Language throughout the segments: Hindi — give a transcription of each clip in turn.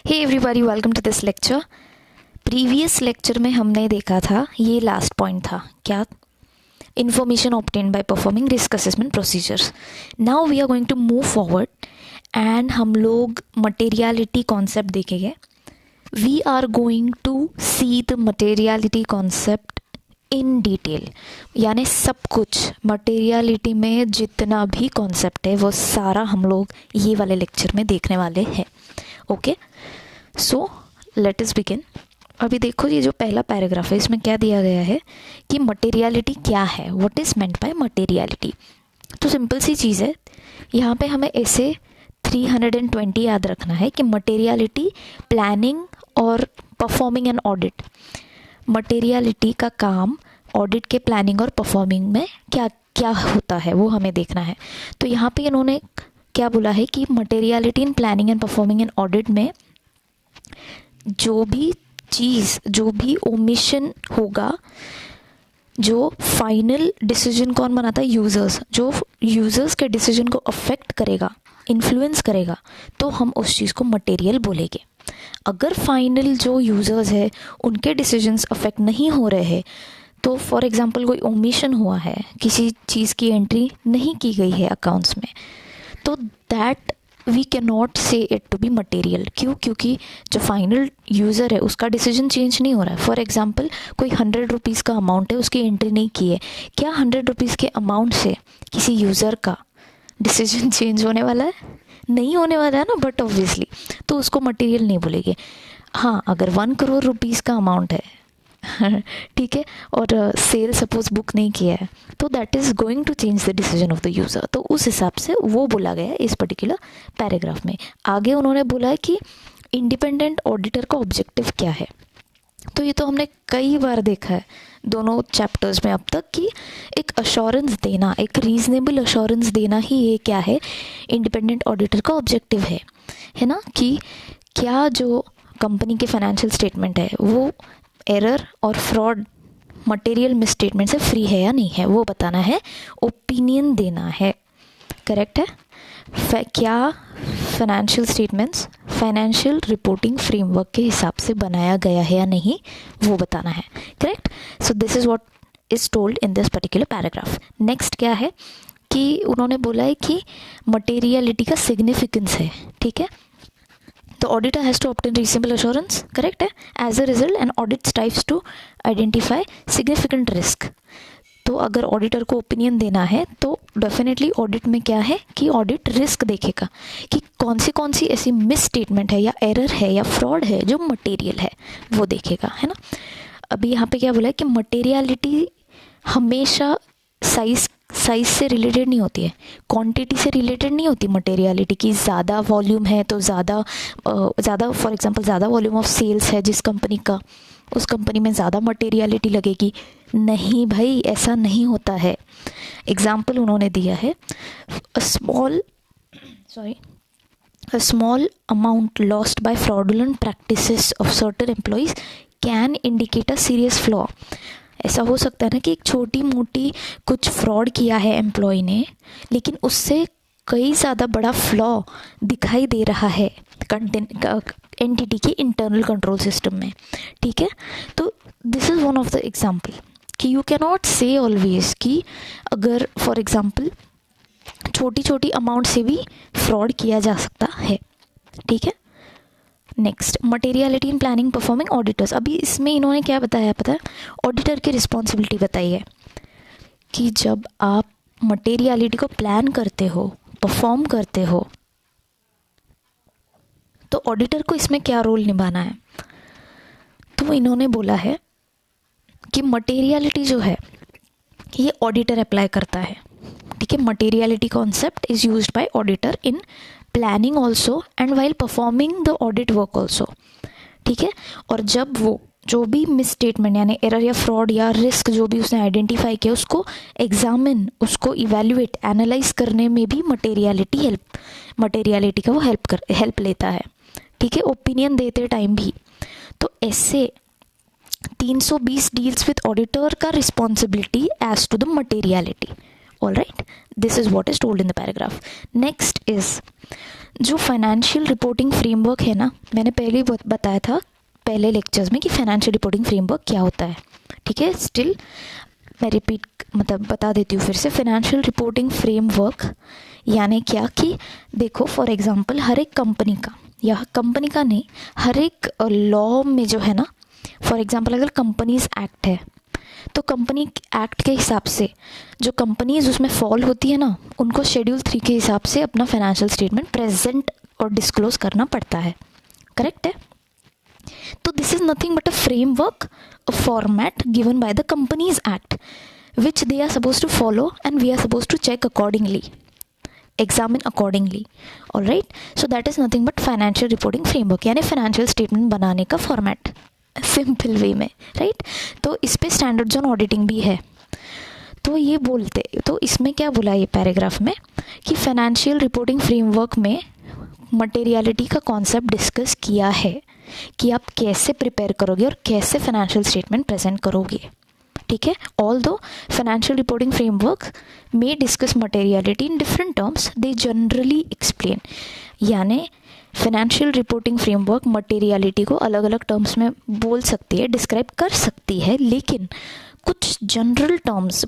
Hey everybody, welcome to this lecture. Previous lecture में हमने देखा था, ये लास्ट पॉइंट था क्या, information obtained by performing risk assessment procedures. Now we are going to move forward and हम लोग मटेरियलिटी कॉन्सेप्ट देखेंगे। We are going to see the materiality concept in detail, यानी सब कुछ मटेरियलिटी में जितना भी कॉन्सेप्ट है वो सारा हम लोग ये वाले लेक्चर में देखने वाले हैं। Okay, so let us begin. अभी देखो, ये जो पहला पैराग्राफ है इसमें क्या दिया गया है कि मटेरियलिटी क्या है, what is meant by materiality. तो सिंपल सी चीज़ है, यहाँ पे हमें ऐसे 320 याद रखना है कि मटेरियलिटी, प्लानिंग और परफॉर्मिंग एन ऑडिट। मटेरियलिटी का काम ऑडिट के प्लानिंग और परफॉर्मिंग में क्या क्या होता है वो हमें देखना है। तो यहाँ पे इन्होंने क्या बोला है कि materiality in planning and performing an audit में जो भी चीज़, जो भी ओमिशन होगा, जो फाइनल डिसीजन कौन बनाता है, यूज़र्स, जो यूज़र्स के डिसीजन को अफेक्ट करेगा, इन्फ्लुएंस करेगा, तो हम उस चीज़ को मटेरियल बोलेंगे। अगर फाइनल जो यूज़र्स है उनके डिसीजंस अफेक्ट नहीं हो रहे हैं, तो फॉर एग्जांपल कोई ओमिशन हुआ है, किसी चीज़ की एंट्री नहीं की गई है अकाउंट्स में, तो दैट वी कैन नॉट से इट टू बी मटेरियल। क्यों? क्योंकि जो फाइनल यूज़र है उसका डिसीजन चेंज नहीं हो रहा है। फॉर एग्जांपल कोई 100 रुपीज़ का अमाउंट है, उसकी एंट्री नहीं की है, क्या 100 रुपीज़ के अमाउंट से किसी यूज़र का डिसीजन चेंज होने वाला है? नहीं होने वाला है ना, बट ऑब्वियसली तो उसको मटेरियल नहीं बोलेंगे। हाँ, अगर 1 करोड़ रुपीज़ का अमाउंट है ठीक है, और सेल सपोज बुक नहीं किया है, तो that is going to change the decision of the user. तो उस हिसाब से वो बोला गया है इस पर्टिकुलर पैराग्राफ में। आगे उन्होंने बोला है कि इंडिपेंडेंट ऑडिटर का ऑब्जेक्टिव क्या है। तो ये तो हमने कई बार देखा है दोनों चैप्टर्स में अब तक कि एक अश्योरेंस देना, एक रीजनेबल अश्योरेंस देना ही ये क्या है, इंडिपेंडेंट ऑडिटर का ऑब्जेक्टिव है ना, कि क्या जो कंपनी के फाइनेंशियल स्टेटमेंट है वो एरर और फ्रॉड, मटेरियल मिसस्टेटमेंट से फ्री है या नहीं है, वो बताना है, ओपिनियन देना है। करेक्ट है? क्या financial statements financial reporting framework के हिसाब से बनाया गया है या नहीं, वो बताना है। Correct? So this is what is told in this particular paragraph. Next क्या है कि उन्होंने बोला है कि मटेरियलिटी का सिग्निफिकेंस है। ठीक है, तो auditor has to obtain reasonable assurance. Correct है? As a result an audit strives to identify significant risk. तो अगर ऑडिटर को ओपिनियन देना है तो डेफिनेटली ऑडिट में क्या है कि ऑडिट रिस्क देखेगा कि कौन सी ऐसी मिस स्टेटमेंट है या एरर है या फ्रॉड है जो मटेरियल है, वो देखेगा, है ना। अभी यहाँ पे क्या बोला है कि मटेरियलिटी हमेशा साइज से रिलेटेड नहीं होती है, क्वांटिटी से रिलेटेड नहीं होती मटेरियलिटी की। ज़्यादा वॉल्यूम है तो ज़्यादा फॉर एग्जांपल ज़्यादा वॉल्यूम ऑफ सेल्स है जिस कंपनी का, उस कंपनी में ज़्यादा मटेरियलिटी लगेगी। नहीं भाई, ऐसा नहीं होता है। एग्जाम्पल उन्होंने दिया है, a small amount lost by fraudulent practices of certain employees can indicate a serious flaw. ऐसा हो सकता है ना कि एक छोटी मोटी कुछ फ्रॉड किया है एम्प्लॉय ने, लेकिन उससे कई ज़्यादा बड़ा फ्लॉ दिखाई दे रहा है एंटिटी के इंटरनल कंट्रोल सिस्टम में। ठीक है, तो this is one of the example कि यू कैन नॉट से ऑलवेज कि अगर फॉर एग्जाम्पल छोटी छोटी अमाउंट से भी फ्रॉड किया जा सकता है। ठीक है, next materiality in planning performing auditors. अभी इसमें इन्होंने क्या बताया पता है, ऑडिटर की रिस्पॉन्सिबिलिटी बताई है कि जब आप मटेरियलिटी को प्लान करते हो, परफॉर्म करते हो, तो ऑडिटर को इसमें क्या रोल निभाना है। तो इन्होंने बोला है कि मटेरियलिटी जो है ये ऑडिटर अप्लाई करता है। ठीक है, materiality concept is used by auditor in planning also and while performing the audit work also. ठीक है, और जब वो जो भी मिस स्टेटमेंट यानी एरर या फ्रॉड या रिस्क जो भी उसने आइडेंटिफाई किया उसको एग्जामिन, उसको इवेल्युएट, एनालाइज करने में भी मटेरियलिटी का वो हेल्प लेता है। ठीक है, ओपिनियन देते टाइम भी। तो ऐसे 320 डील्स विद ऑडिटर का responsibility as to the materiality. All right, this is what is told in the paragraph. Next is जो फाइनेंशियल रिपोर्टिंग फ्रेमवर्क है ना, मैंने पहले ही बताया था पहले लेक्चर्स में कि फाइनेंशियल रिपोर्टिंग फ्रेमवर्क क्या होता है. ठीक है, स्टिल मैं रिपीट मतलब बता देती हूँ फिर से. फाइनेंशियल रिपोर्टिंग फ्रेमवर्क यानी क्या कि देखो फॉर एग्जांपल हर एक कंपनी का, या कंपनी का नहीं, हर एक लॉ में जो है ना, फॉर एग्जांपल अगर कंपनीज एक्ट है तो कंपनी एक्ट के हिसाब से जो कंपनीज उसमें फॉल होती है ना, उनको शेड्यूल 3 के हिसाब से अपना फाइनेंशियल स्टेटमेंट प्रेजेंट और डिस्क्लोज करना पड़ता है. करेक्ट है. तो this is nothing but a framework, a format given by the companies act which they are supposed to follow and we are supposed to check accordingly, examine accordingly. All right, so that is nothing but financial reporting framework, यानी financial statement बनाने का format सिंपल वे में. राइट, तो इस पे स्टैंडर्ड्स ऑन ऑडिटिंग भी है. तो ये बोलते, तो इसमें क्या बोला ये पैराग्राफ में कि फाइनेंशियल रिपोर्टिंग फ्रेमवर्क में मटेरियलिटी का कॉन्सेप्ट डिस्कस किया है कि आप कैसे प्रिपेयर करोगे और कैसे फाइनेंशियल स्टेटमेंट प्रेजेंट करोगे. ठीक है, ऑल्दो फाइनेंशियल रिपोर्टिंग फ्रेमवर्क में discuss materiality in different terms, they generally explain. यानी फाइनेंशियल रिपोर्टिंग फ्रेमवर्क मटेरियलिटी को अलग अलग टर्म्स में बोल सकती है, डिस्क्राइब कर सकती है, लेकिन कुछ जनरल टर्म्स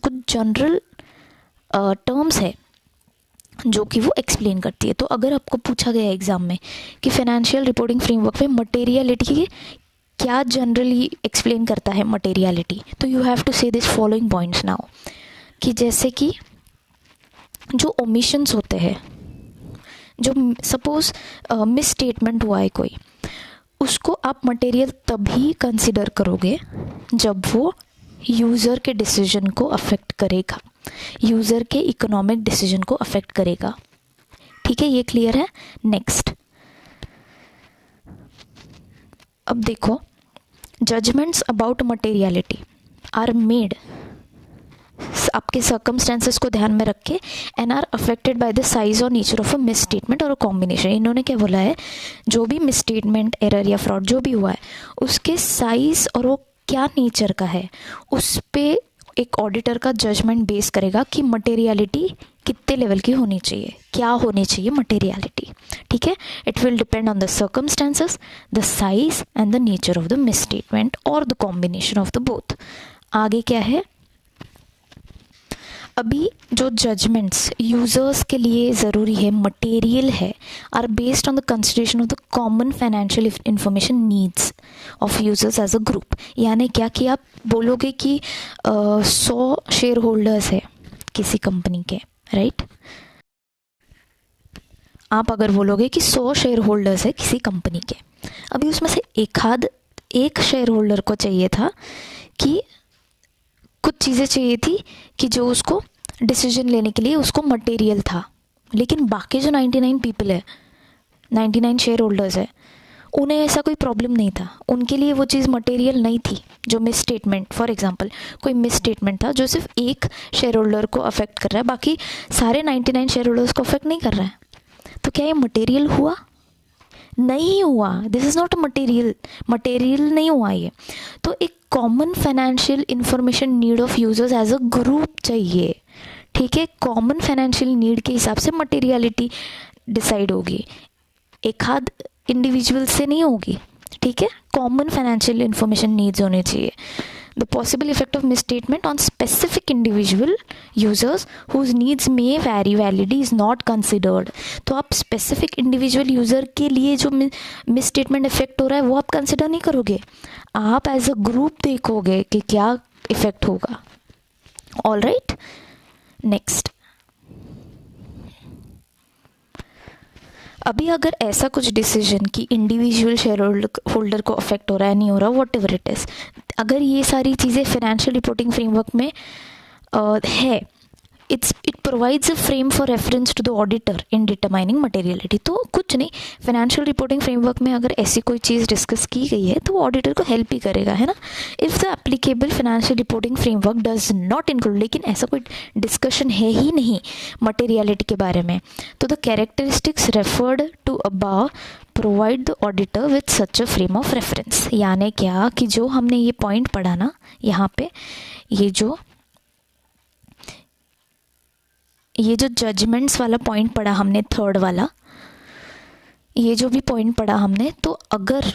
है जो कि वो एक्सप्लेन करती है. तो अगर आपको पूछा गया एग्जाम में कि फाइनेंशियल रिपोर्टिंग फ्रेमवर्क में मटेरियलिटी क्या जनरली एक्सप्लेन करता है मटेरियलिटी, तो यू हैव टू से दिस फॉलोइंग पॉइंट्स नाउ. कि जैसे कि जो ओमिशंस होते हैं, जो सपोज मिस स्टेटमेंट हुआ है कोई, उसको आप मटेरियल तभी कंसिडर करोगे जब वो यूज़र के डिसीजन को अफेक्ट करेगा, यूज़र के इकोनॉमिक डिसीजन को अफेक्ट करेगा. ठीक है, ये क्लियर है. नेक्स्ट, अब देखो, judgements about materiality are made आपके सर्कमस्टेंसेस को ध्यान में रख के and are affected by the size और nature of a misstatement और अ कॉम्बिनेशन. इन्होंने क्या बोला है, जो भी मिस स्टेटमेंट, एरर या फ्रॉड जो भी हुआ है, उसके साइज और वो क्या नेचर का है, उस पे एक ऑडिटर का जजमेंट बेस करेगा कि मटेरियलिटी कितने लेवल की होनी चाहिए, क्या होनी चाहिए मटेरियलिटी. ठीक है, it will depend on the circumstances, the size and the nature of the misstatement और the combination of the both. आगे क्या है, अभी जो जजमेंट्स यूजर्स के लिए ज़रूरी है, मटेरियल है, are based on the consideration of the common financial information needs of users as a group. यानी क्या कि आप बोलोगे कि 100 शेयर होल्डर्स है किसी कंपनी के, राइट. आप अगर बोलोगे कि 100 शेयर होल्डर्स है किसी कंपनी के, अभी उसमें से एक शेयर होल्डर को चाहिए था कि कुछ चीज़ें चाहिए थी कि जो उसको डिसीजन लेने के लिए उसको मटेरियल था, लेकिन बाकी जो 99 पीपल है, 99 शेयर होल्डर्स है, उन्हें ऐसा कोई प्रॉब्लम नहीं था, उनके लिए वो चीज़ मटेरियल नहीं थी. जो मिस स्टेटमेंट, फॉर एग्जांपल कोई मिस स्टेटमेंट था जो सिर्फ एक शेयर होल्डर को अफेक्ट कर रहा है, बाकी सारे 99 शेयर होल्डर्स को अफेक्ट नहीं कर रहा है, तो क्या ये मटेरियल हुआ? नहीं हुआ. This is not a material नहीं हुआ ये. तो एक common financial information need of users as a group चाहिए. ठीक है, कॉमन फाइनेंशियल नीड के हिसाब से मटेरियलिटी डिसाइड होगी, एक आध इंडिविजुअल से नहीं होगी. ठीक है, कॉमन फाइनेंशियल इंफॉर्मेशन नीड्स होने चाहिए. The possible effect of misstatement on specific individual users whose needs may vary validity is not considered. तो आप स्पेसिफिक इंडिविजुअल यूजर के लिए जो मिसस्टेटमेंट इफेक्ट हो रहा है वो आप कंसिडर नहीं करोगे, आप एज अ ग्रुप देखोगे कि क्या इफेक्ट होगा. ऑल राइट, नेक्स्ट, अभी अगर ऐसा कुछ डिसीजन कि इंडिविजुअल शेयर होल्डर को अफेक्ट हो रहा है, नहीं हो रहा, वॉट एवर इट इज़, अगर ये सारी चीज़ें फाइनेंशियल रिपोर्टिंग फ्रेमवर्क में है, it provides a frame for reference to the auditor in determining materiality. तो कुछ नहीं, फाइनेंशियल रिपोर्टिंग फ्रेमवर्क में अगर ऐसी कोई चीज़ डिस्कस की गई है तो वो ऑडिटर को हेल्प ही करेगा, है ना. If the applicable financial reporting framework does not include, लेकिन ऐसा कोई डिस्कशन है ही नहीं मटेरियलिटी के बारे में, तो the characteristics referred to above provide the auditor with such a frame of reference. यानी क्या कि जो हमने ये पॉइंट पढ़ा ना यहाँ पे, ये जो ये जो जजमेंट्स वाला पॉइंट पढ़ा हमने, थर्ड वाला, ये जो भी पॉइंट पढ़ा हमने, तो अगर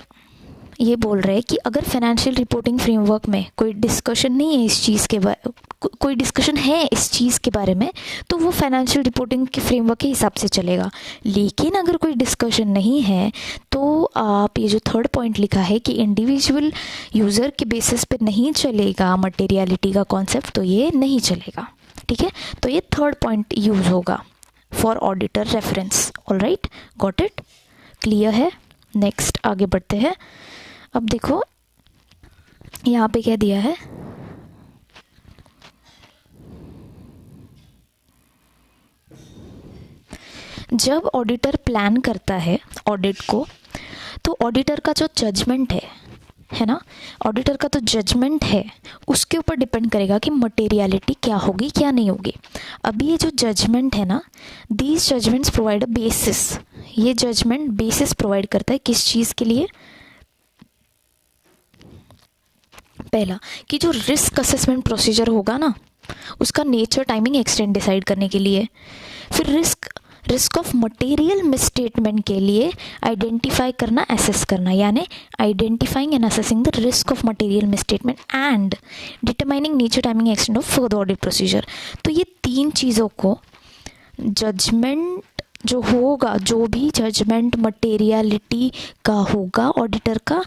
ये बोल रहे हैं कि अगर फाइनेंशियल रिपोर्टिंग फ्रेमवर्क में कोई डिस्कशन नहीं है इस चीज़ के बारे, कोई डिस्कशन है इस चीज़ के बारे में, तो वो फाइनेंशियल रिपोर्टिंग के फ्रेमवर्क के हिसाब से चलेगा। लेकिन अगर कोई डिस्कशन नहीं है तो आप ये जो थर्ड पॉइंट लिखा है कि इंडिविजुअल यूज़र के बेसिस पे नहीं चलेगा मटेरियलिटी का कॉन्सेप्ट, तो ये नहीं चलेगा। ठीक है, तो ये थर्ड पॉइंट यूज़ होगा for auditor reference. Alright, got it, clear है। नेक्स्ट आगे बढ़ते हैं। अब देखो यहाँ पे क्या दिया है, जब ऑडिटर प्लान करता है ऑडिट को, तो ऑडिटर का जो जजमेंट है ना, ऑडिटर का तो जजमेंट है, उसके ऊपर डिपेंड करेगा कि मटेरियलिटी क्या होगी क्या नहीं होगी। अभी ये जो जजमेंट है ना, these judgements provide a basis, ये जजमेंट बेसिस प्रोवाइड करता है किस चीज़ के लिए? पहला कि जो रिस्क असेसमेंट प्रोसीजर होगा ना, उसका नेचर, टाइमिंग, एक्सटेंट डिसाइड करने के लिए। फिर रिस्क ऑफ मटेरियल मिसस्टेटमेंट के लिए आइडेंटिफाई करना, एसेस करना, यानी identifying and assessing the risk of material misstatement and determining nature, timing, extent of further audit procedure. तो ये तीन चीज़ों को जजमेंट जो होगा, जो भी जजमेंट मटेरियलिटी का होगा ऑडिटर का,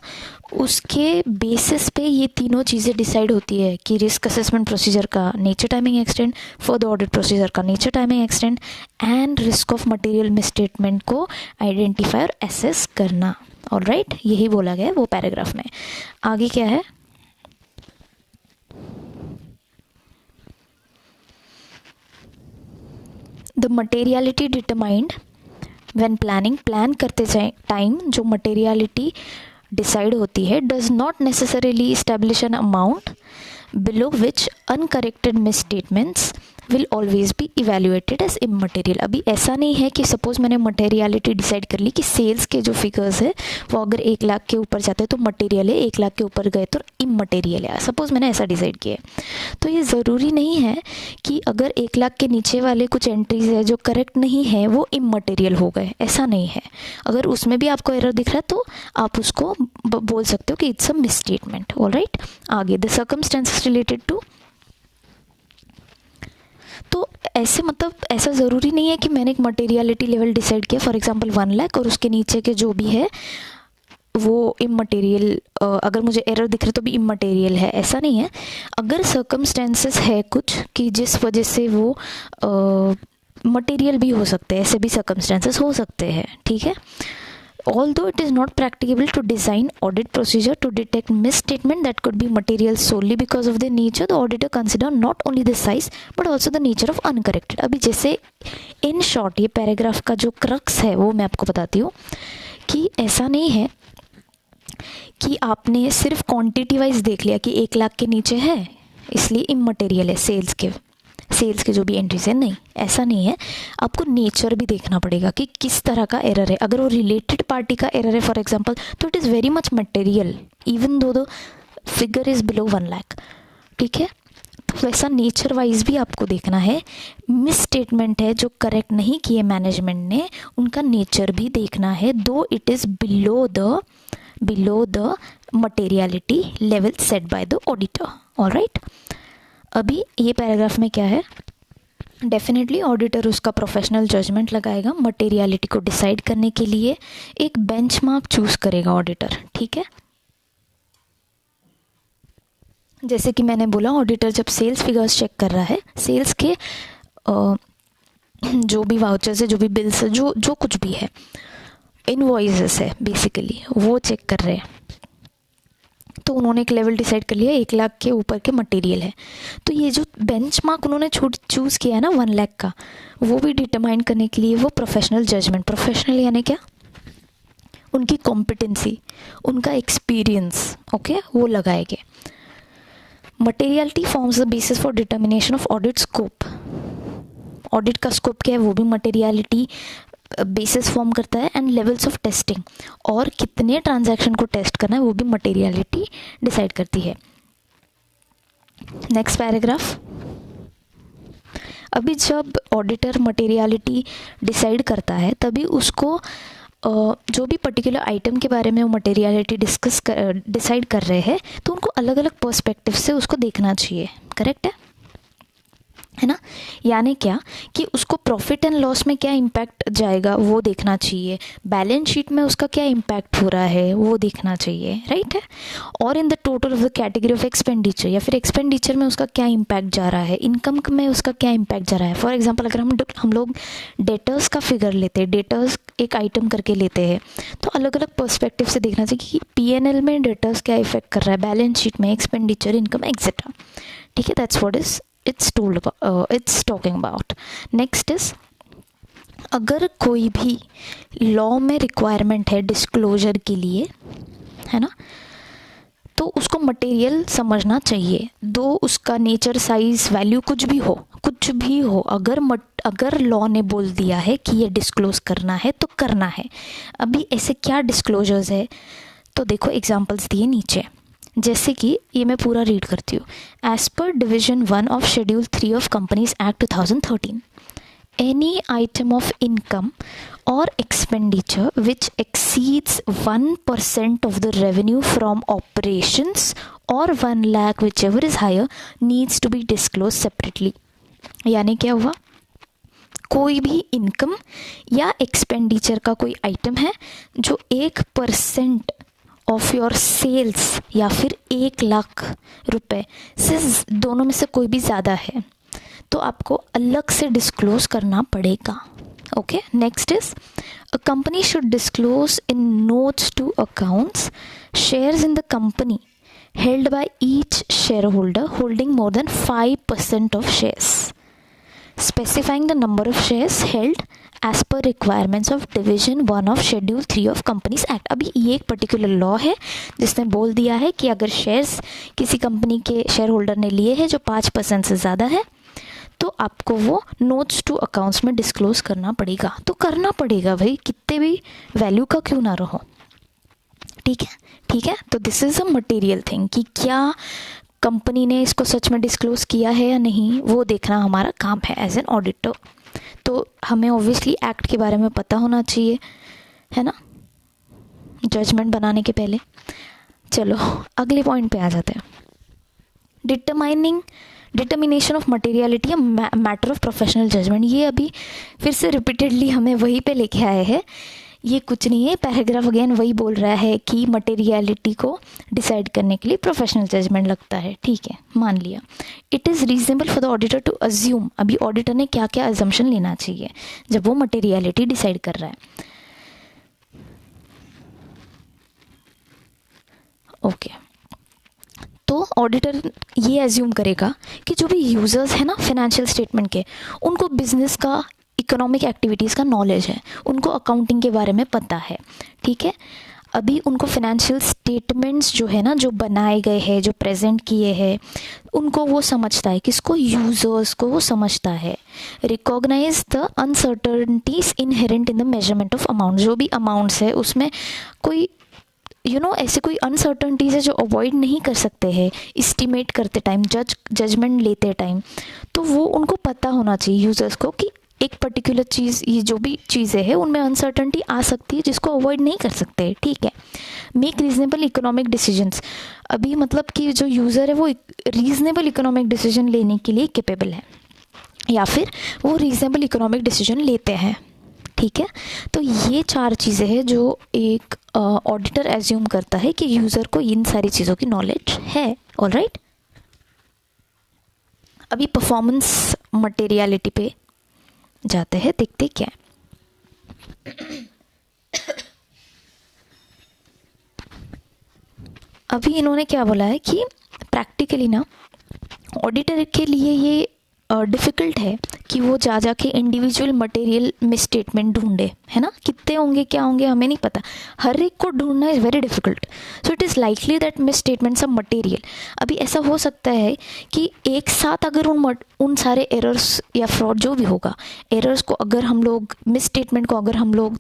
उसके बेसिस पे ये तीनों चीज़ें डिसाइड होती है कि रिस्क असेसमेंट प्रोसीजर का nature, timing, extent, for the audit procedure का nature, timing, extent and risk of material misstatement को आइडेंटिफाई और एसेस करना। ऑलराइट, यही बोला गया है वो पैराग्राफ में। आगे क्या है, the materiality determined when planning, plan करते टाइम जो मटेरियलिटी डिसाइड होती है, does not necessarily establish an amount below which uncorrected misstatements will always be evaluated as immaterial. अभी ऐसा नहीं है कि सपोज मैंने मटेरियलिटी डिसाइड कर ली कि सेल्स के जो फिगर्स है वो अगर 1 लाख के ऊपर जाते हैं तो मटेरियल है, 1 लाख के ऊपर गए तो इमटेरियल है। सपोज मैंने ऐसा डिसाइड किया है, तो ये ज़रूरी नहीं है कि अगर 1 लाख के नीचे वाले कुछ एंट्रीज है जो करेक्ट नहीं है वो इमटेरियल हो गए, ऐसा नहीं है। अगर उसमें भी आपको एरर दिख रहा है तो आप उसको बोल सकते हो कि it's a miss statement. Alright, आगे द सर्कमस्टेंसेस रिलेटेड टू, तो ऐसे मतलब ऐसा ज़रूरी नहीं है कि मैंने एक मटेरियलिटी लेवल डिसाइड किया, फॉर एग्जांपल 1 लाख, और उसके नीचे के जो भी है वो इमटेरियल, अगर मुझे एरर दिख रहा है तो भी इमटेरियल है, ऐसा नहीं है। अगर सर्कमस्टेंसेस है कुछ कि जिस वजह से वो मटेरियल भी हो सकते हैं, ऐसे भी सर्कमस्टेंसेस हो सकते हैं। ठीक है, although it is not practicable to design audit procedure to detect misstatement that could be material solely because of their nature, the auditor consider not only the size but also the nature of uncorrected। अभी जैसे in short ये पैराग्राफ का जो क्रक्स है वो मैं आपको बताती हूँ कि ऐसा नहीं है कि आपने सिर्फ क्वांटिटी वाइज देख लिया कि 1 लाख के नीचे है इसलिए इमटेरियल है सेल्स के जो भी एंट्रीज है, नहीं, ऐसा नहीं है। आपको नेचर भी देखना पड़ेगा कि किस तरह का एरर है। अगर वो रिलेटेड पार्टी का एरर है फॉर एग्जांपल, तो it is very much material even though figure is below 1 lakh. ठीक है, तो वैसा नेचर वाइज भी आपको देखना है। मिस स्टेटमेंट है जो करेक्ट नहीं किए मैनेजमेंट ने, उनका नेचर भी देखना है, दो it is below the materiality level set by the auditor. Alright, अभी ये पैराग्राफ में क्या है, डेफिनेटली ऑडिटर उसका प्रोफेशनल जजमेंट लगाएगा मटेरियलिटी को डिसाइड करने के लिए, एक बेंचमार्क चूज करेगा ऑडिटर। ठीक है, जैसे कि मैंने बोला ऑडिटर जब सेल्स फिगर्स चेक कर रहा है, सेल्स के जो भी वाउचर्स है, जो भी बिल्स है, जो कुछ भी है, इनवॉइसेस है बेसिकली, वो चेक कर रहे हैं, तो उन्होंने एक लेवल डिसाइड कर लिया 1 लाख के ऊपर के मटेरियल है। तो ये जो बेंचमार्क उन्होंने चूज़ किया है ना 1 लाख का, वो भी डिटरमाइन करने के लिए वो प्रोफेशनल जजमेंट, प्रोफेशनल यानी क्या, उनकी कॉम्पिटेंसी, उनका एक्सपीरियंस, ओके, वो लगाएंगे। Materiality forms the basis for determination of audit scope. Audit का स्कोप क्या है वो भी मटेरियलिटी बेसिस फॉर्म करता है, एंड लेवल्स ऑफ टेस्टिंग, और कितने ट्रांजैक्शन को टेस्ट करना है वो भी मटेरियलिटी डिसाइड करती है। नेक्स्ट पैराग्राफ, अभी जब ऑडिटर मटेरियलिटी डिसाइड करता है तभी उसको जो भी पर्टिकुलर आइटम के बारे में वो मटेरियलिटी डिसाइड कर रहे हैं तो उनको अलग अलग पर्सपेक्टिव से उसको देखना चाहिए, करेक्ट है ना। यानी क्या कि उसको प्रॉफिट एंड लॉस में क्या इम्पैक्ट जाएगा वो देखना चाहिए, बैलेंस शीट में उसका क्या इम्पैक्ट हो रहा है वो देखना चाहिए, राइट है। और in the total of the category of expenditure, या फिर एक्सपेंडिचर में उसका क्या इम्पैक्ट जा रहा है, इनकम में उसका क्या इम्पैक्ट जा रहा है। फॉर एग्जाम्पल अगर हम लोग डेटर्स का फिगर लेते हैं, डेटर्स एक आइटम करके लेते हैं, तो अलग अलग पर्सपेक्टिव से देखना चाहिए कि P&L में डेटर्स क्या इफेक्ट कर रहा है, बैलेंस शीट में, एक्सपेंडिचर, इनकम एक्सेट्रा, ठीक है। That's what is it's talking about. Next is, अगर कोई भी लॉ में रिक्वायरमेंट है डिस्क्लोजर के लिए, है ना, तो उसको मटेरियल समझना चाहिए, दो उसका नेचर, साइज, वैल्यू कुछ भी हो, अगर लॉ ने बोल दिया है कि ये डिस्क्लोज करना है तो करना है। अभी ऐसे क्या डिस्क्लोजर्स है तो देखो एग्जांपल्स दिए नीचे, जैसे कि ये मैं पूरा रीड करती हूँ। As per division 1 of schedule 3 of companies act 2013, any item of income और expenditure which exceeds 1% of the revenue from operations और 1 lakh whichever is higher needs to be disclose separately. यानी क्या हुआ, कोई भी इनकम या एक्सपेंडिचर का कोई आइटम है जो 1% ऑफ योर सेल्स या फिर 1 लाख रुपए से दोनों में से कोई भी ज़्यादा है तो आपको अलग से डिस्क्लोज करना पड़ेगा। Okay, next is, a company should disclose in notes to accounts shares in the company held by each shareholder holding more than 5% of shares, specifying the number of shares held as per requirements of division 1 of schedule 3 of companies act। अभी ये एक पर्टिकुलर लॉ है जिसने बोल दिया है कि अगर शेयर्स किसी कंपनी के शेयर होल्डर ने लिए हैं जो 5% से ज़्यादा है तो आपको वो नोट्स टू अकाउंट्स में डिस्क्लोज करना पड़ेगा। तो करना पड़ेगा भाई, कितने भी वैल्यू का क्यों ना रहो, ठीक है। तो this is a material thing कि क्या कंपनी ने इसको सच में डिस्क्लोज किया है या नहीं, वो देखना हमारा काम है एज एन ऑडिटर। तो हमें ऑब्वियसली एक्ट के बारे में पता होना चाहिए, है ना, जजमेंट बनाने के पहले। चलो अगले पॉइंट पे आ जाते हैं। Determination of materiality matter of professional judgement. ये अभी फिर से रिपीटेडली हमें वहीं पे लेके आए हैं। ये कुछ नहीं है, पैराग्राफ अगेन वही बोल रहा है कि मटेरियलिटी को डिसाइड करने के लिए प्रोफेशनल जजमेंट लगता है, ठीक है, मान लिया। It is reasonable for the auditor to assume, अभी ऑडिटर ने क्या क्या अजम्पशन लेना चाहिए जब वो मटेरियलिटी डिसाइड कर रहा है। ओके, तो ऑडिटर ये एज्यूम करेगा कि जो भी यूजर्स है ना फाइनेंशियल स्टेटमेंट के, उनको बिजनेस का, इकोनॉमिक एक्टिविटीज़ का नॉलेज है, उनको अकाउंटिंग के बारे में पता है, ठीक है। अभी उनको फाइनेंशियल स्टेटमेंट्स जो है ना, जो बनाए गए हैं, जो प्रेजेंट किए हैं, उनको वो समझता है, किसको, यूजर्स को वो समझता है। Recognize the uncertainties inherent in the measurement of amount, जो भी अमाउंट्स है उसमें कोई ऐसे कोई अनसर्टनिटीज है जो अवॉइड नहीं कर सकते हैं इस्टीमेट करते टाइम, जजमेंट लेते टाइम, तो वो उनको पता होना चाहिए यूजर्स को कि एक पर्टिकुलर चीज़, ये जो भी चीज़ें हैं उनमें अनसर्टनिटी आ सकती है जिसको अवॉइड नहीं कर सकते, ठीक है। मेक रीजनेबल इकोनॉमिक डिसीजंस, अभी मतलब कि जो यूज़र है वो रीजनेबल इकोनॉमिक डिसीजन लेने के लिए कैपेबल है या फिर वो रीजनेबल इकोनॉमिक डिसीजन लेते हैं, ठीक है। तो ये 4 चीज़ें हैं जो एक ऑडिटर एज्यूम करता है कि यूज़र को इन सारी चीज़ों की नॉलेज है, ऑलराइट। अभी परफॉर्मेंस मटेरियलिटी पे जाते हैं, देखते क्या है। अभी इन्होंने क्या बोला है कि प्रैक्टिकली ना ऑडिटर के लिए ये डिफ़िकल्ट है कि वो जाके इंडिविजुअल मटेरियल में स्टेटमेंट ढूंढे, है ना, कितने होंगे क्या होंगे हमें नहीं पता, हर एक को ढूंढना is very difficult. So it is likely that miss statements of material. अभी ऐसा हो सकता है कि एक साथ अगर उन सारे एरर्स या फ्रॉड जो भी होगा, एरर्स को अगर हम लोग, मिस स्टेटमेंट को अगर हम लोग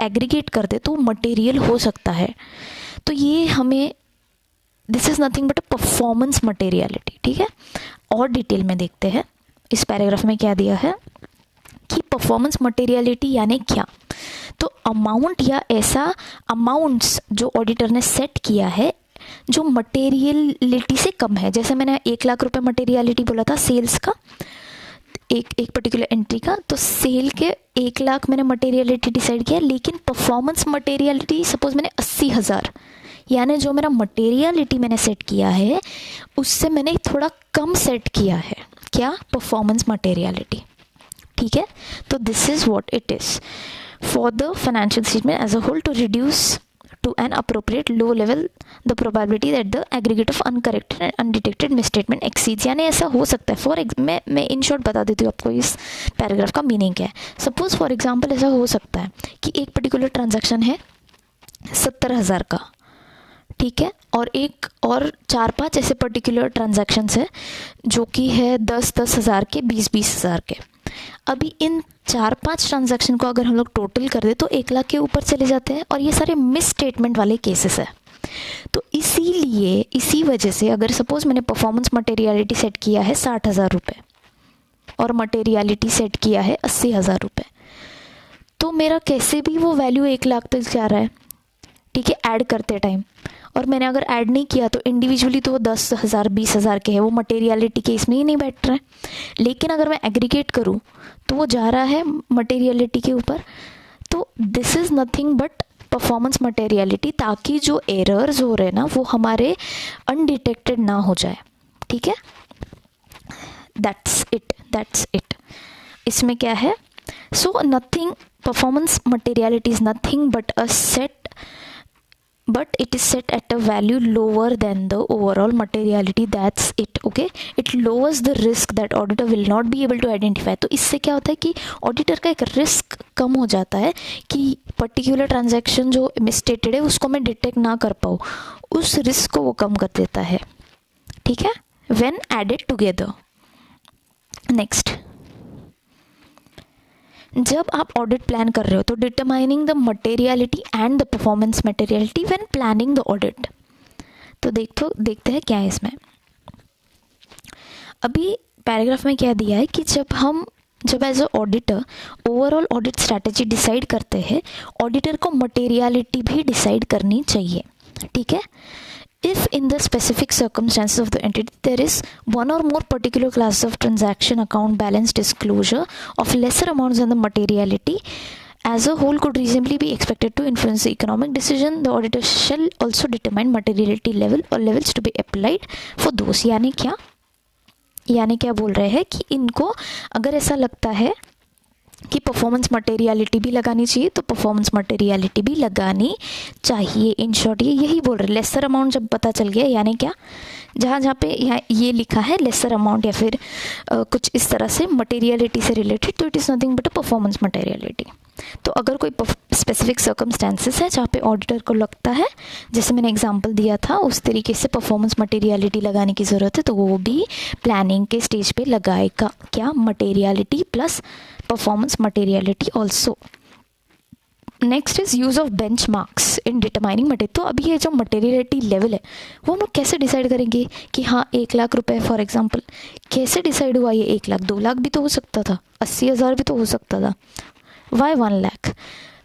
एग्रीगेट कर दे तो मटेरियल हो सकता है। तो ये हमें, this is nothing but a performance materiality, ठीक है। और डिटेल में देखते हैं। इस पैराग्राफ में क्या दिया है कि परफॉर्मेंस मटेरियलिटी यानी क्या। तो अमाउंट या ऐसा अमाउंट्स जो ऑडिटर ने सेट किया है जो मटेरियलिटी से कम है। जैसे मैंने 1 लाख रुपए मटेरियलिटी बोला था सेल्स का, एक पर्टिकुलर एंट्री का, तो सेल के 1 लाख मैंने मटेरियलिटी डिसाइड किया, लेकिन परफॉर्मेंस मटेरियलिटी सपोज मैंने 80,000, यानी जो मेरा मटेरियलिटी मैंने सेट किया है उससे मैंने थोड़ा कम सेट किया है। क्या? Performance materiality. ठीक है, तो this is what it is for the financial statement as a whole to reduce to an appropriate low level the probability that the aggregate of uncorrected and undetected misstatement exceeds। यानी ऐसा हो सकता है फॉर मैं इन शॉर्ट बता देती हूँ आपको इस पैराग्राफ का मीनिंग क्या है। सपोज फॉर एग्जांपल ऐसा हो सकता है कि एक पर्टिकुलर ट्रांजैक्शन है 70,000 का, ठीक है, और एक और 4-5 ऐसे पर्टिकुलर ट्रांजैक्शंस है जो कि है 10-10 हज़ार के, 20-20 हज़ार के। अभी इन 4-5 ट्रांजैक्शन को अगर हम लोग टोटल कर दे तो 1 लाख के ऊपर चले जाते हैं, और ये सारे मिस स्टेटमेंट वाले केसेस है। तो इसीलिए इसी वजह से अगर सपोज मैंने परफॉर्मेंस मटेरियलिटी सेट किया है 60,000 रुपये और मटेरियलिटी सेट किया है 80,000 रुपये, तो मेरा कैसे भी वो वैल्यू 1 लाख तक जा रहा है, ठीक है, ऐड करते टाइम। और मैंने अगर ऐड नहीं किया तो इंडिविजुअली तो वो 10,000 20,000 के है, वो मटेरियलिटी के इसमें ही नहीं बैठ रहा है। लेकिन अगर मैं एग्रीगेट करूँ तो वो जा रहा है मटेरियलिटी के ऊपर। तो this is nothing but performance materiality, ताकि जो एरर्स हो रहे हैं ना वो हमारे अनडिटेक्टेड ना हो जाए। ठीक है, दैट्स इट। इसमें क्या है, so nothing, performance materiality is nothing but a set, but it is set at a value lower than the overall materiality, that's it. okay, it lowers the risk that auditor will not be able to identify। तो इससे क्या होता है कि ऑडिटर का एक रिस्क कम हो जाता है कि पर्टिकुलर ट्रांजैक्शन जो मिसस्टेटेड है उसको मैं डिटेक्ट ना कर पाऊँ, उस रिस्क को वो कम कर देता है। ठीक है, when added together। नेक्स्ट, जब आप ऑडिट प्लान कर रहे हो तो determining the materiality and the performance materiality when planning the audit. तो देखते हैं क्या है इसमें। अभी पैराग्राफ में क्या दिया है कि जब as a auditor overall audit strategy decide करते हैं, ऑडिटर को मटेरियलिटी भी डिसाइड करनी चाहिए। ठीक है, if in the specific circumstances of the entity there is one or more particular class of transaction account balance disclosure of lesser amounts than the materiality as a whole could reasonably be expected to influence the economic decision, the auditor shall also determine materiality level or levels to be applied for those। यानी क्या बोल रहे हैं कि इनको अगर ऐसा लगता है कि परफॉर्मेंस मटेरियलिटी भी लगानी चाहिए तो परफॉर्मेंस मटेरियलिटी भी लगानी चाहिए। इन शॉर्ट यही बोल रहे, लेसर अमाउंट जब पता चल गया, यानी क्या, जहाँ पे यहाँ ये लिखा है लेसर अमाउंट या फिर कुछ इस तरह से मटेरियलिटी से रिलेटेड, तो it is nothing but a performance materiality. तो अगर कोई स्पेसिफिक सर्कमस्टेंसेस है जहाँ पे ऑडिटर को लगता है, जैसे मैंने एग्जांपल दिया था उस तरीके से परफॉर्मेंस मटेरियलिटी लगाने की ज़रूरत है, तो वो भी प्लानिंग के स्टेज पे लगाएगा। क्या? Materiality plus performance materiality also. Next is use of bench marks in determining material. तो अभी ये जो मटेरियलिटी लेवल है वो हम लोग कैसे डिसाइड करेंगे कि हाँ 1 लाख रुपए फॉर एग्जांपल, कैसे डिसाइड हुआ ये 1 लाख? 2 लाख भी तो हो सकता था, 80,000 भी तो हो सकता था, वाई 1 लाख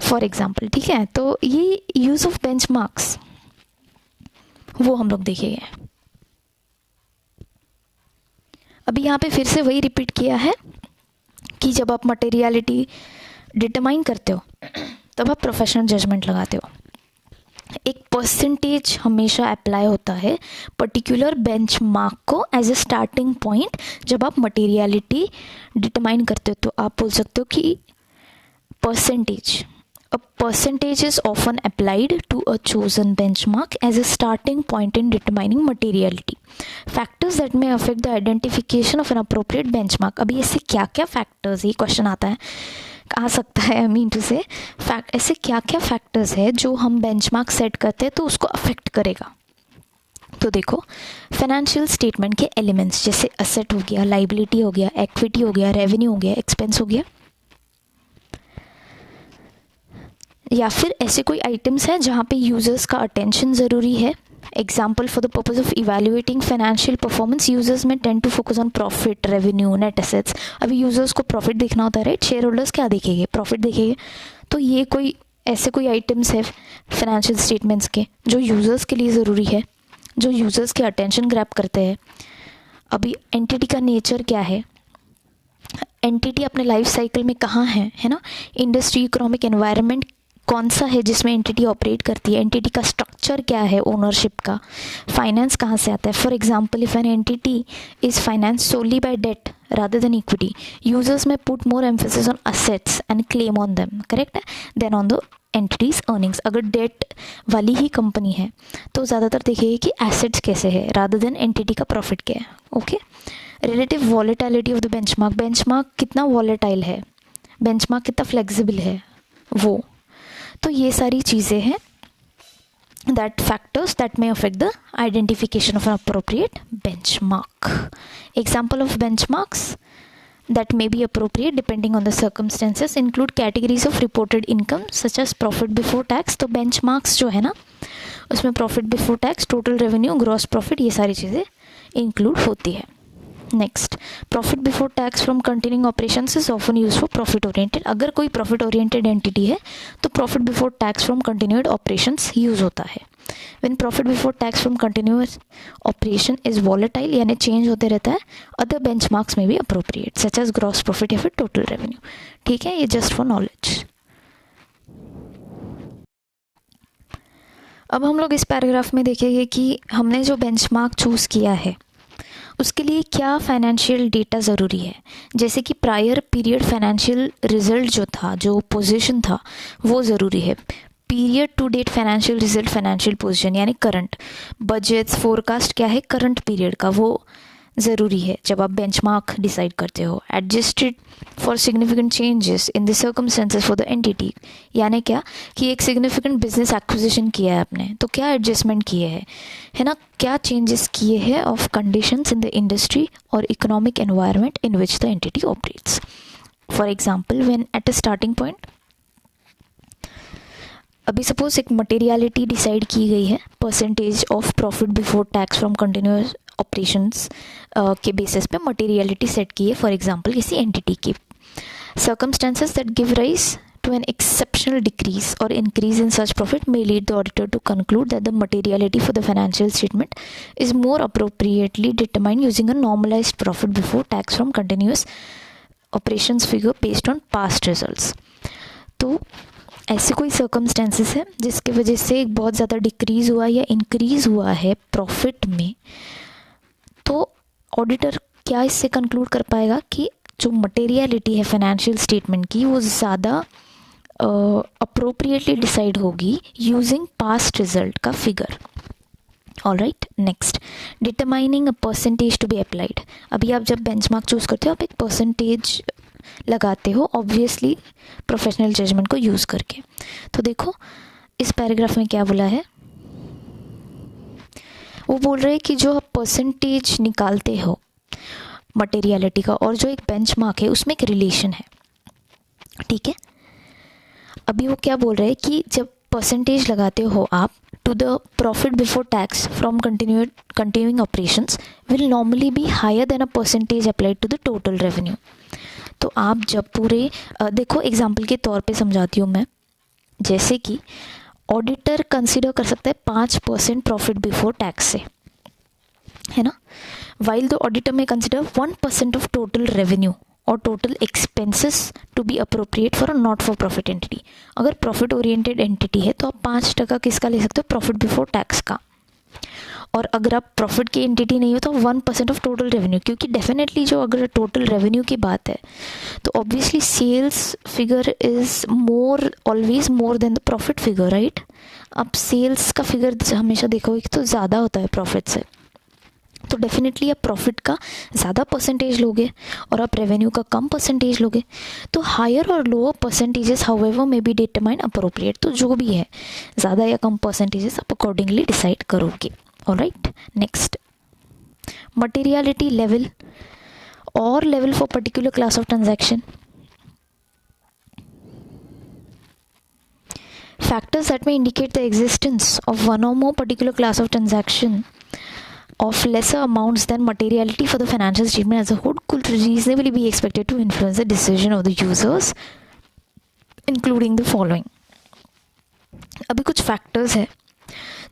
फॉर एग्जाम्पल। ठीक है, तो ये यूज़ ऑफ बेंच मार्क्स वो हम लोग देखेंगे। अभी यहाँ पे फिर से वही रिपीट किया है कि जब आप मटेरियलिटी डिटरमाइन करते हो तब आप प्रोफेशनल जजमेंट लगाते हो। एक परसेंटेज हमेशा अप्लाई होता है पर्टिकुलर बेंचमार्क को एज ए स्टार्टिंग पॉइंट जब आप मटेरियलिटी डिटरमाइन करते हो। तो आप बोल सकते हो कि a percentage is often applied to a chosen benchmark as a starting point in determining materiality. Factors that may affect the identification of an appropriate benchmark। अभी ऐसे क्या क्या फैक्टर्स, ये क्वेश्चन आ सकता है, आई मीन टू से ऐसे क्या क्या फैक्टर्स है जो हम बेंचमार्क सेट करते हैं तो उसको अफेक्ट करेगा। तो देखो, फाइनेंशियल स्टेटमेंट के एलिमेंट्स जैसे असेट हो गया, लाइबिलिटी हो गया, इक्विटी हो गया, रेवेन्यू हो गया, एक्सपेंस हो गया, या फिर ऐसे कोई आइटम्स है जहाँ पे यूजर्स का अटेंशन ज़रूरी है, example for the purpose of evaluating financial performance users may tend to focus on profit, revenue, net assets. अभी यूजर्स को प्रॉफिट देखना होता है, राइट. शेयर होल्डर्स क्या देखेंगे? प्रॉफिट देखेंगे. तो ये कोई ऐसे कोई आइटम्स है फाइनेंशियल स्टेटमेंट्स के जो यूजर्स के लिए ज़रूरी है, जो यूजर्स के अटेंशन ग्रैब करते हैं. अभी एंटिटी का नेचर क्या है, एंटिटी अपने लाइफ साइकिल में कहाँ है ना. इंडस्ट्री, इकोनॉमिक एनवायरनमेंट कौन सा है जिसमें एंटिटी ऑपरेट करती है, एंटिटी का स्ट्रक्चर क्या है, ओनरशिप का, फाइनेंस कहाँ से आता है. For example, if an entity is finance solely by debt rather than equity, users may put more emphasis on assets and claim on them, correct है, than on the entity's earnings. अगर डेट वाली ही कंपनी है तो ज़्यादातर देखिए कि एसेट्स कैसे है rather than एंटिटी का प्रॉफिट क्या है. Okay. Relative volatility of the benchmark, benchmark कितना वॉलेटाइल है, बेंचमार्क कितना फ्लेक्सिबल है वो. तो ये सारी चीज़ें हैं that factors that may affect the identification of an appropriate benchmark. Example of benchmarks that may be appropriate depending on the circumstances include categories of reported income such as profit before tax. तो benchmarks जो है ना उसमें profit before tax, total revenue, gross profit, ये सारी चीज़ें include होती है. Next, profit before tax from continuing operations is often use for profit oriented. अगर कोई प्रॉफिट ओरिएंटेड एंटिटी है तो profit before tax from continued operations use होता है. When profit before tax from continuous operation is volatile यानी चेंज होते रहता है, अदर बेंचमार्क्स में भी appropriate such as gross profit या फिर टोटल रेवेन्यू. ठीक है, ये जस्ट फॉर नॉलेज. अब हम लोग इस पैराग्राफ में देखेंगे कि हमने जो बेंचमार्क चूज़ किया है उसके लिए क्या फाइनेंशियल डेटा ज़रूरी है. जैसे कि प्रायर पीरियड फाइनेंशियल रिजल्ट जो था, जो पोजीशन था, वो ज़रूरी है. Period to date financial result, financial position यानी करंट. बजट्स, फोरकास्ट क्या है करंट पीरियड का, वो ज़रूरी है जब आप बेंचमार्क डिसाइड करते हो. Adjusted for significant changes in the circumstances for the entity, यानी क्या कि एक सिग्निफिकेंट बिजनेस एक्विजिशन किया है आपने तो क्या एडजस्टमेंट किए हैं, है ना, क्या चेंजेस किए हैं of conditions in the industry और economic environment in which the entity operates. For example, when at a starting point, अभी सपोज एक मटेरियलिटी डिसाइड की गई है, percentage of profit before tax from continuous operations के बेसिस पे मटेरियलिटी सेट की है फॉर एग्जांपल किसी एंटिटी की. Circumstances that give rise to an exceptional decrease और increase in such profit may lead the auditor to conclude that the materiality for the financial statement is more appropriately determined using a normalized profit before tax from continuous operations figure based on past results. तो ऐसे कोई सर्कमस्टेंसेस है जिसकी वजह से एक बहुत ज़्यादा डिक्रीज़ हुआ या इंक्रीज़ हुआ है प्रॉफिट में, तो ऑडिटर क्या इससे कंक्लूड कर पाएगा कि जो मटेरियलिटी है फाइनेंशियल स्टेटमेंट की वो ज़्यादा अप्रोप्रिएटली डिसाइड होगी यूजिंग पास्ट रिजल्ट का figure. Alright. Next, determining a percentage to be applied. अभी आप जब बेंचमार्क चूज़ करते हो आप एक परसेंटेज लगाते हो ऑब्वियसली प्रोफेशनल जजमेंट को यूज़ करके. तो देखो इस पैराग्राफ में क्या बोला है, वो बोल रहे हैं कि जो आप परसेंटेज निकालते हो मटेरियलिटी का और जो एक बेंचमार्क है उसमें एक रिलेशन है. ठीक है, अभी वो क्या बोल रहे हैं कि जब परसेंटेज लगाते हो आप to the profit before tax from continuing operations will normally be higher than a percentage applied to the total revenue. तो आप जब पूरे देखो एग्जाम्पल के तौर पे समझाती हूँ मैं, जैसे कि ऑडिटर कंसिडर कर सकता है 5% प्रॉफिट बिफोर टैक्स से, है ना, वाइल द ऑडिटर में कंसिडर 1% ऑफ टोटल रेवेन्यू और total expenses to be appropriate for a not for profit entity. अगर प्रॉफिट ओरिएंटेड एंटिटी है तो आप 5% किसका ले सकते हो, प्रॉफिट बिफोर टैक्स का. और अगर आप प्रॉफिट की एंटिटी नहीं हो तो 1% ऑफ टोटल रेवेन्यू, क्योंकि डेफिनेटली जो अगर टोटल रेवेन्यू की बात है तो obviously sales figure is more always more than the profit figure, right. आप सेल्स का फिगर हमेशा देखोगे तो ज़्यादा होता है प्रॉफिट से, तो डेफिनेटली आप प्रॉफिट का ज़्यादा परसेंटेज लोगे और आप रेवेन्यू का कम परसेंटेज लोगे. तो हायर और lower percentages however may be determine appropriate. तो जो भी है ज़्यादा या कम परसेंटेजेस आप अकॉर्डिंगली डिसाइड करोगे. ऑलराइट. नेक्स्ट, मटेरियलिटी लेवल और level for particular class of transaction. factors that may indicate the existence of one or more particular class of transaction of lesser amounts than materiality for the financial statement as a whole could reasonably be expected to influence the decision of the users, including the following. अभी कुछ फैक्टर्स है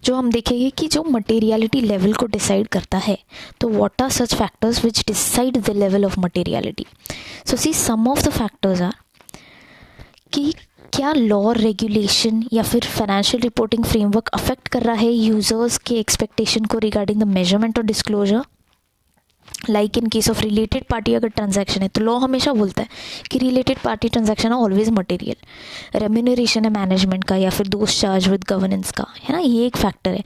जो हम देखेंगे कि जो मटेरियलिटी लेवल को डिसाइड करता है. तो what are such factors which decide the level of materiality. So see some of the factors are कि क्या लॉ, रेगुलेशन या फिर फाइनेंशियल रिपोर्टिंग फ्रेमवर्क अफेक्ट कर रहा है यूजर्स के एक्सपेक्टेशन को रिगार्डिंग द मेजरमेंट और disclosure. Like in case of related party अगर ट्रांजैक्शन है तो लॉ हमेशा बोलता है कि रिलेटेड पार्टी ट्रांजैक्शन है ऑलवेज मटेरियल. रेम्यूनरेशन है मैनेजमेंट का या फिर दोस्त चार्ज विद गवर्नेंस का, है ना, ये एक फैक्टर है.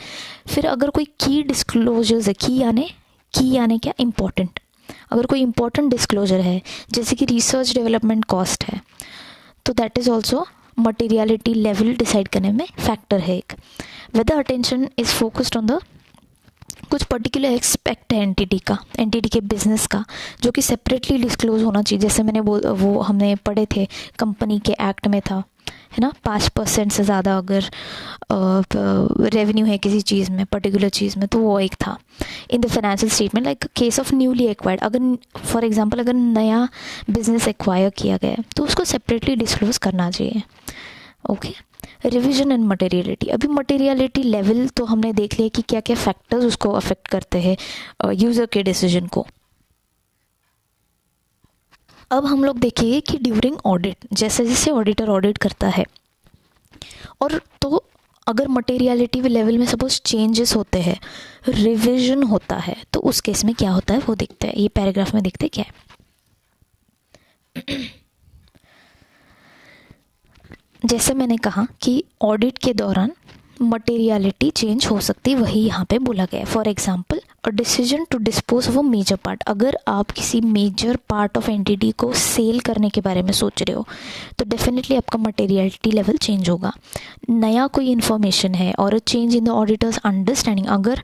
फिर अगर कोई की डिस्क्लोजर्स है, की यानी क्या, इंपॉर्टेंट. अगर कोई इंपॉर्टेंट डिस्क्लोजर है जैसे कि रिसर्च डेवलपमेंट कॉस्ट है तो that is also materiality level decide करने में फैक्टर है एक. Whether attention is focused on the कुछ पर्टिकुलर एक्सपेक्ट है एंटिटी के बिजनेस का जो कि सेपरेटली डिस्क्लोज होना चाहिए. जैसे वो हमने पढ़े थे कंपनी के एक्ट में था, है ना, 5% से ज़्यादा अगर रेवेन्यू है किसी चीज़ में, पर्टिकुलर चीज़ में, तो वो एक था. In the financial statement like case of newly acquired, अगर फॉर एग्जांपल अगर नया बिजनेस एक्वायर किया गया है तो उसको सेपरेटली डिस्क्लोज करना चाहिए. ओके. Revision and materiality. अभी मटेरियलिटी लेवल तो हमने देख लिया कि क्या क्या फैक्टर्स उसको अफेक्ट करते हैं यूज़र के डिसीजन को. अब हम लोग देखेंगे कि ड्यूरिंग ऑडिट, जैसे जैसे ऑडिटर ऑडिट करता है और तो अगर मटेरियलिटी लेवल में सपोज चेंजेस होते हैं, रिविजन होता है, तो उस केस में क्या होता है वो देखते हैं. ये पैराग्राफ में देखते क्या है. जैसे मैंने कहा कि ऑडिट के दौरान मटेरियलिटी चेंज हो सकती, वही यहाँ पे बोला गया है. For example a decision to dispose of a major part. अगर आप किसी मेजर पार्ट ऑफ एंटिटी को सेल करने के बारे में सोच रहे हो तो डेफिनेटली आपका मटेरियलिटी लेवल चेंज होगा. नया कोई इन्फॉर्मेशन है और a change in the auditors understanding. अगर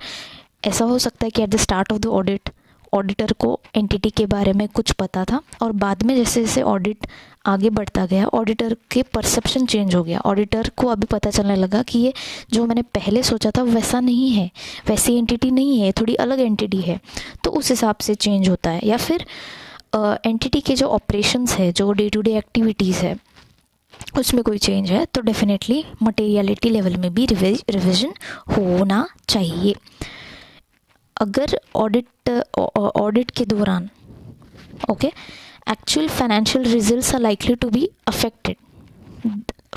ऐसा हो सकता है कि at the start of the audit auditor को एंटिटी के बारे में कुछ पता था और बाद में जैसे जैसे ऑडिट आगे बढ़ता गया ऑडिटर के परसेप्शन चेंज हो गया. ऑडिटर को अभी पता चलने लगा कि ये जो मैंने पहले सोचा था वैसा नहीं है, वैसी एंटिटी नहीं है, थोड़ी अलग एंटिटी है, तो उस हिसाब से चेंज होता है. या फिर एंटिटी के जो ऑपरेशंस है, जो डे टू डे एक्टिविटीज़ है, उसमें कोई चेंज है तो डेफिनेटली मटेरियलिटी लेवल में भी रिविजन होना चाहिए. अगर ऑडिट के दौरान okay actual financial results are likely to be affected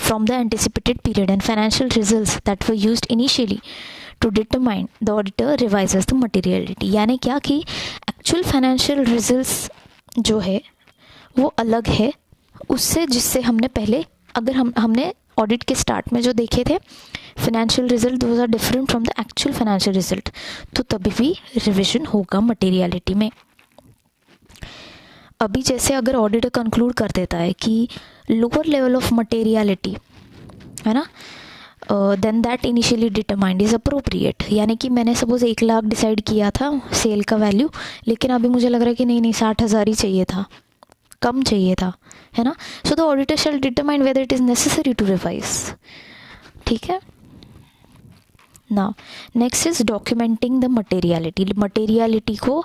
from the anticipated period and financial results that were used initially to determine the auditor revises the materiality. यानी क्या कि actual financial results जो है वो अलग है उससे जिससे हमने पहले अगर हमने ऑडिट के स्टार्ट में जो देखे थे financial result, those are different from the actual financial result, तो तभी भी रिविजन होगा मटेरियलिटी में. अभी जैसे अगर ऑडिटर कंक्लूड कर देता है कि लोअर लेवल ऑफ मटेरियलिटी, है ना, then that initially determined is appropriate. यानी कि मैंने सपोज 1 लाख डिसाइड किया था सेल का वैल्यू, लेकिन अभी मुझे लग रहा है कि नहीं 60,000 ही चाहिए था, कम चाहिए था, है ना. So the auditor shall determine whether it is necessary to revise. ठीक है. Now next is documenting the materiality. Materiality को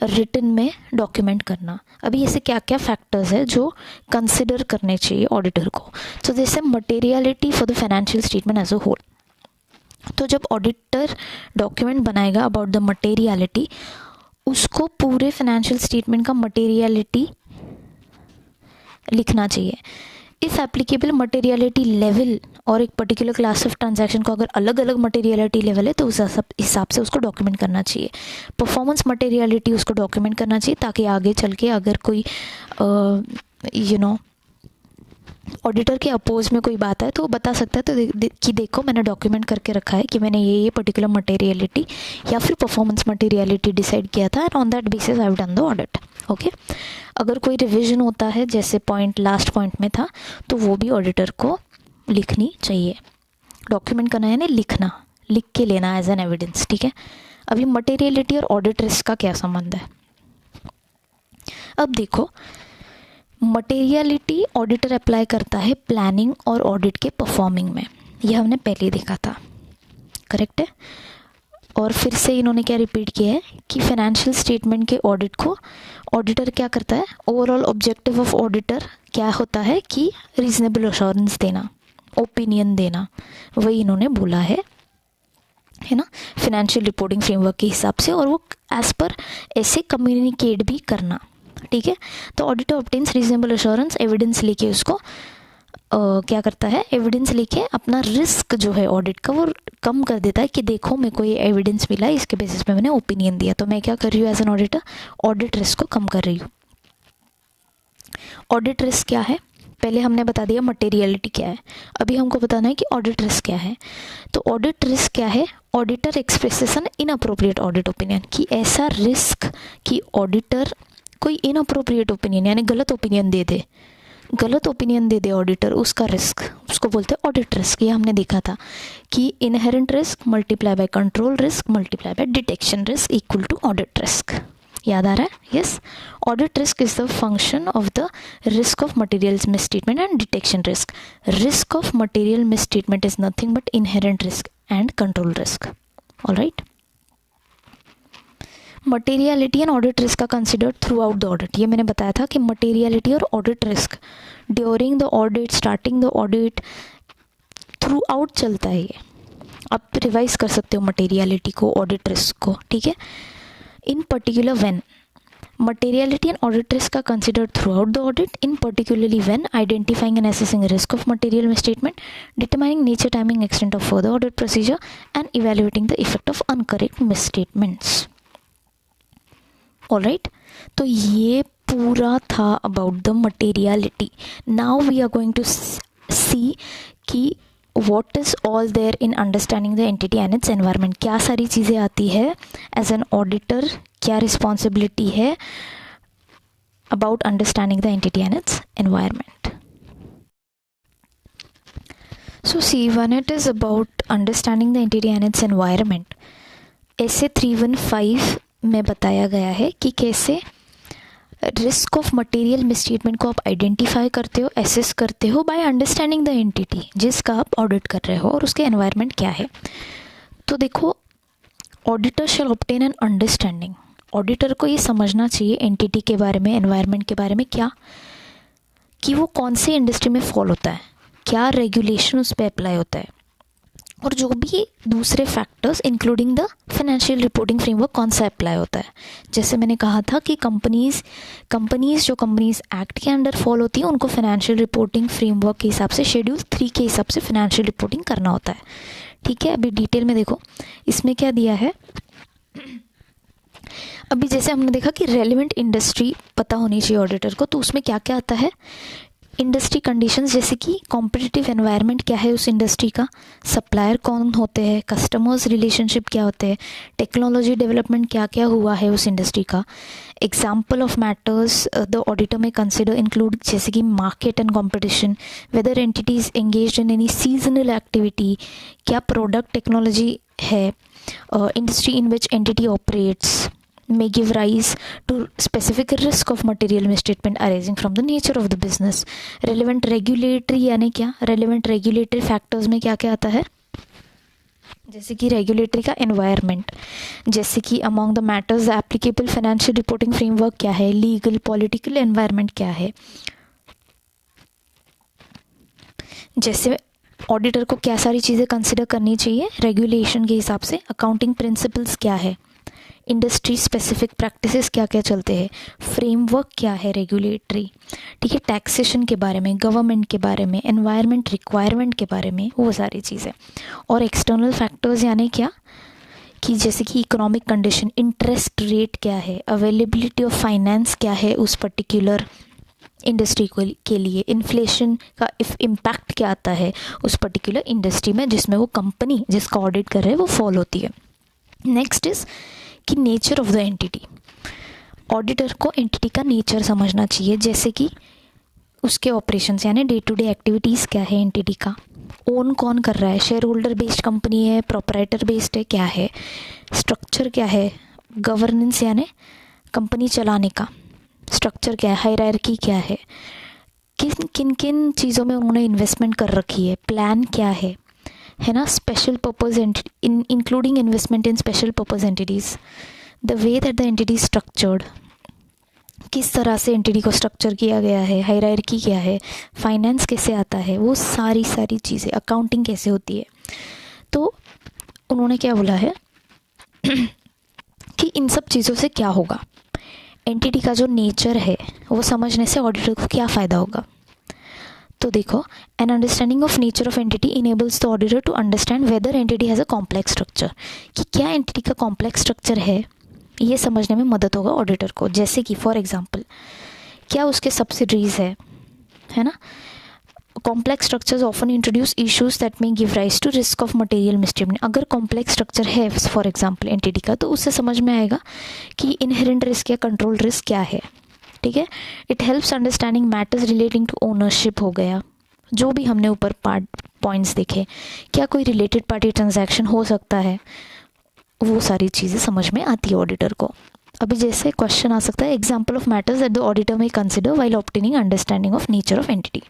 रिटन में डॉक्यूमेंट करना. अभी ऐसे क्या क्या फैक्टर्स है जो कंसिडर करने चाहिए ऑडिटर को. सो जैसे materiality for the financial statement as a whole. तो जब ऑडिटर डॉक्यूमेंट बनाएगा अबाउट द मटेरियलिटी, उसको पूरे फाइनेंशियल स्टेटमेंट का मटेरियलिटी लिखना चाहिए. इफ़ एप्लीकेबल मटेरियलिटी लेवल और एक पर्टिकुलर क्लास ऑफ ट्रांजैक्शन को अगर अलग अलग मटेरियलिटी लेवल है तो उस हिसाब से उसको डॉक्यूमेंट करना चाहिए. परफॉर्मेंस मटेरियलिटी उसको डॉक्यूमेंट करना चाहिए ताकि आगे चल के अगर कोई ऑडिटर के अपोज में कोई बात है तो वो बता सकता है तो कि देखो मैंने डॉक्यूमेंट करके रखा है कि मैंने ये पर्टिकुलर मटेरियलिटी या फिर परफॉर्मेंस मटेरियलिटी डिसाइड किया था and on that basis I have done the audit. Okay. अगर कोई रिवीजन होता है जैसे पॉइंट लास्ट पॉइंट में था तो वो भी ऑडिटर को लिखनी चाहिए. डॉक्यूमेंट करना है ना, लिखना, लिख के लेना एज एन एविडेंस. ठीक है. अभी मटेरियलिटी और ऑडिट रिस्क का क्या संबंध है. अब देखो, मटेरियलिटी ऑडिटर अप्लाई करता है प्लानिंग और ऑडिट के परफॉर्मिंग में. ये हमने पहले देखा था, करेक्ट है। और फिर से इन्होंने क्या रिपीट किया है कि फाइनेंशियल स्टेटमेंट के ऑडिट को ऑडिटर क्या करता है, ओवरऑल ऑब्जेक्टिव ऑफ ऑडिटर क्या होता है कि रीजनेबल अश्योरेंस देना, ओपिनियन देना, वही इन्होंने बोला है ना, फाइनेंशियल रिपोर्टिंग फ्रेमवर्क के हिसाब से, और वो एज पर ऐसे कम्युनिकेट भी करना, ठीक है। तो auditor obtains reasonable assurance, evidence लेके उसको क्या करता है, एविडेंस लेके अपना रिस्क जो है ऑडिट का वो कम कर देता है कि देखो मेरे को ये एविडेंस मिला है, इसके बेसिस पे मैंने ओपिनियन दिया, तो मैं क्या कर रही हूँ as an auditor, audit risk को कम कर रही हूँ। ऑडिट रिस्क क्या है, पहले हमने बता दिया मटेरियलिटी क्या है, अभी हमको बताना है कि ऑडिट रिस्क क्या है। तो ऑडिट रिस्क क्या है, auditor expresses an inappropriate audit opinion, कि ऐसा रिस्क कि ऑडिटर कोई इनअप्रोप्रिएट ओपिनियन यानी गलत ओपिनियन दे दे, गलत ओपिनियन दे दे ऑडिटर, उसका रिस्क, उसको बोलते हैं ऑडिट रिस्क। ये हमने देखा था कि inherent risk multiply by control risk multiply by detection risk equal to audit risk. याद आ रहा है? Yes, audit risk is the function of the risk of material misstatement and detection risk. Risk of material misstatement is nothing but inherent risk and control risk. Alright, materiality and audit risk का considered throughout the audit. ये मैंने बताया था कि मटेरियलिटी और audit risk during the audit, starting the audit, through out चलता है। ये आप रिवाइज कर सकते हो मटेरियलिटी को, ऑडिट रिस्क को, ठीक है। इन particular when materiality and audit risk are considered throughout the audit, in particularly when identifying and assessing risk of material misstatement, determining nature, timing, extent of further audit procedure, and evaluating the effect of incorrect misstatements. Alright, तो ये पूरा था about the materiality. Now we are going to see कि what is all there in understanding the entity and its environment. क्या सारी चीज़ें आती है as an auditor, क्या रिस्पॉन्सिबिलिटी है about understanding the entity and its environment. So see, when it is about understanding the entity and its environment, ऐसे 315 में बताया गया है कि कैसे रिस्क ऑफ मटेरियल मिसस्टेटमेंट को आप आइडेंटिफाई करते हो, एसेस करते हो बाय अंडरस्टैंडिंग द एंटिटी जिसका आप ऑडिट कर रहे हो, और उसके एनवायरनमेंट क्या है। तो देखो, auditor shall obtain an understanding, auditor को ये समझना चाहिए एंटिटी के बारे में, एनवायरनमेंट के बारे में, क्या कि वो कौन सी इंडस्ट्री में फॉल होता है, क्या रेगुलेशन उस पर अप्लाई होता है, और जो भी दूसरे factors including the financial reporting framework कौन सा अप्लाई होता है। जैसे मैंने कहा था कि कंपनीज जो कंपनीज एक्ट के अंडर फॉल होती हैं उनको फाइनेंशियल रिपोर्टिंग फ्रेमवर्क के हिसाब से, शेड्यूल 3 के हिसाब से फाइनेंशियल रिपोर्टिंग करना होता है, ठीक है। अभी डिटेल में देखो इसमें क्या दिया है। अभी जैसे हमने देखा कि रेलेवेंट इंडस्ट्री पता होनी चाहिए ऑडिटर को, तो उसमें क्या क्या आता है, इंडस्ट्री कंडीशंस, जैसे कि कॉम्पिटिटिव एनवायरनमेंट क्या है उस इंडस्ट्री का, सप्लायर कौन होते हैं, कस्टमर्स रिलेशनशिप क्या होते हैं, टेक्नोलॉजी डेवलपमेंट क्या क्या हुआ है उस इंडस्ट्री का। Example of matters the auditor में कंसिडर इंक्लूड, जैसे कि market and competition, whether entities engaged in any seasonal activity, क्या प्रोडक्ट टेक्नोलॉजी है, industry in which entity operates may give rise to specific risk of material misstatement arising from the nature of the business. Relevant regulatory यानी क्या, relevant regulatory factors में क्या क्या आता है, जैसे कि रेगुलेटरी का एनवायरनमेंट, जैसे कि among the matters applicable financial reporting framework क्या है, लीगल पॉलिटिकल एनवायरनमेंट क्या है, जैसे ऑडिटर को क्या सारी चीज़ें कंसिडर करनी चाहिए रेगुलेशन के हिसाब से, अकाउंटिंग प्रिंसिपल्स क्या है, इंडस्ट्री स्पेसिफिक प्रैक्टिसेस क्या क्या चलते हैं, फ्रेमवर्क क्या है रेगुलेटरी, ठीक है, टैक्सेशन के बारे में, गवर्नमेंट के बारे में, एनवायरनमेंट रिक्वायरमेंट के बारे में, वो सारी चीज़ें। और एक्सटर्नल फैक्टर्स यानी क्या, कि जैसे कि इकोनॉमिक कंडीशन, इंटरेस्ट रेट क्या है, अवेलेबिलिटी ऑफ फाइनेंस क्या है उस पर्टिकुलर इंडस्ट्री के लिए, इन्फ्लेशन का इम्पैक्ट क्या आता है उस पर्टिकुलर इंडस्ट्री में जिसमें वो कंपनी जिसका ऑडिट कर रहे हैं वो फॉल होती है। नेक्स्ट इज कि nature of the entity, auditor को एंटिटी का नेचर समझना चाहिए, जैसे कि उसके ऑपरेशंस यानी डे टू डे एक्टिविटीज़ क्या है एंटिटी का, ओन कौन कर रहा है, शेयर होल्डर बेस्ड कंपनी है, प्रोपराइटर बेस्ड है, क्या है स्ट्रक्चर, क्या है गवर्नेंस यानी कंपनी चलाने का स्ट्रक्चर क्या है, हायरार्की क्या है, किन किन चीज़ों में उन्होंने इन्वेस्टमेंट कर रखी है, प्लान क्या है, है ना, special purpose including investment in special purpose entities, the way that the entity structured, किस तरह से एंटिटी को स्ट्रक्चर किया गया है, हायरार्की क्या है, फाइनेंस कैसे आता है, वो सारी चीज़ें, अकाउंटिंग कैसे होती है। तो उन्होंने क्या बोला है कि इन सब चीज़ों से क्या होगा, एंटिटी का जो नेचर है वो समझने से ऑडिटर को क्या फ़ायदा होगा। तो देखो, an understanding of nature of entity enables the auditor to understand whether entity has a complex structure, कि क्या एंटिटी का कॉम्प्लेक्स स्ट्रक्चर है, ये समझने में मदद होगा ऑडिटर को। जैसे कि फॉर एग्जांपल, क्या उसके सब्सिडरीज है ना, complex structures often introduce issues that may give rise to risk of material misstatement. अगर कॉम्प्लेक्स स्ट्रक्चर है फॉर एग्जांपल एंटिटी का, तो उससे समझ में आएगा कि इनहेरेंट रिस्क या कंट्रोल रिस्क क्या है। ठीक है, it helps understanding matters relating to ownership हो गया, जो भी हमने ऊपर पॉइंट्स देखे, क्या कोई रिलेटेड पार्टी ट्रांजैक्शन हो सकता है, वो सारी चीज़ें समझ में आती है ऑडिटर को। अभी जैसे क्वेश्चन आ सकता है, example of matters that the auditor में consider while obtaining understanding of nature of entity.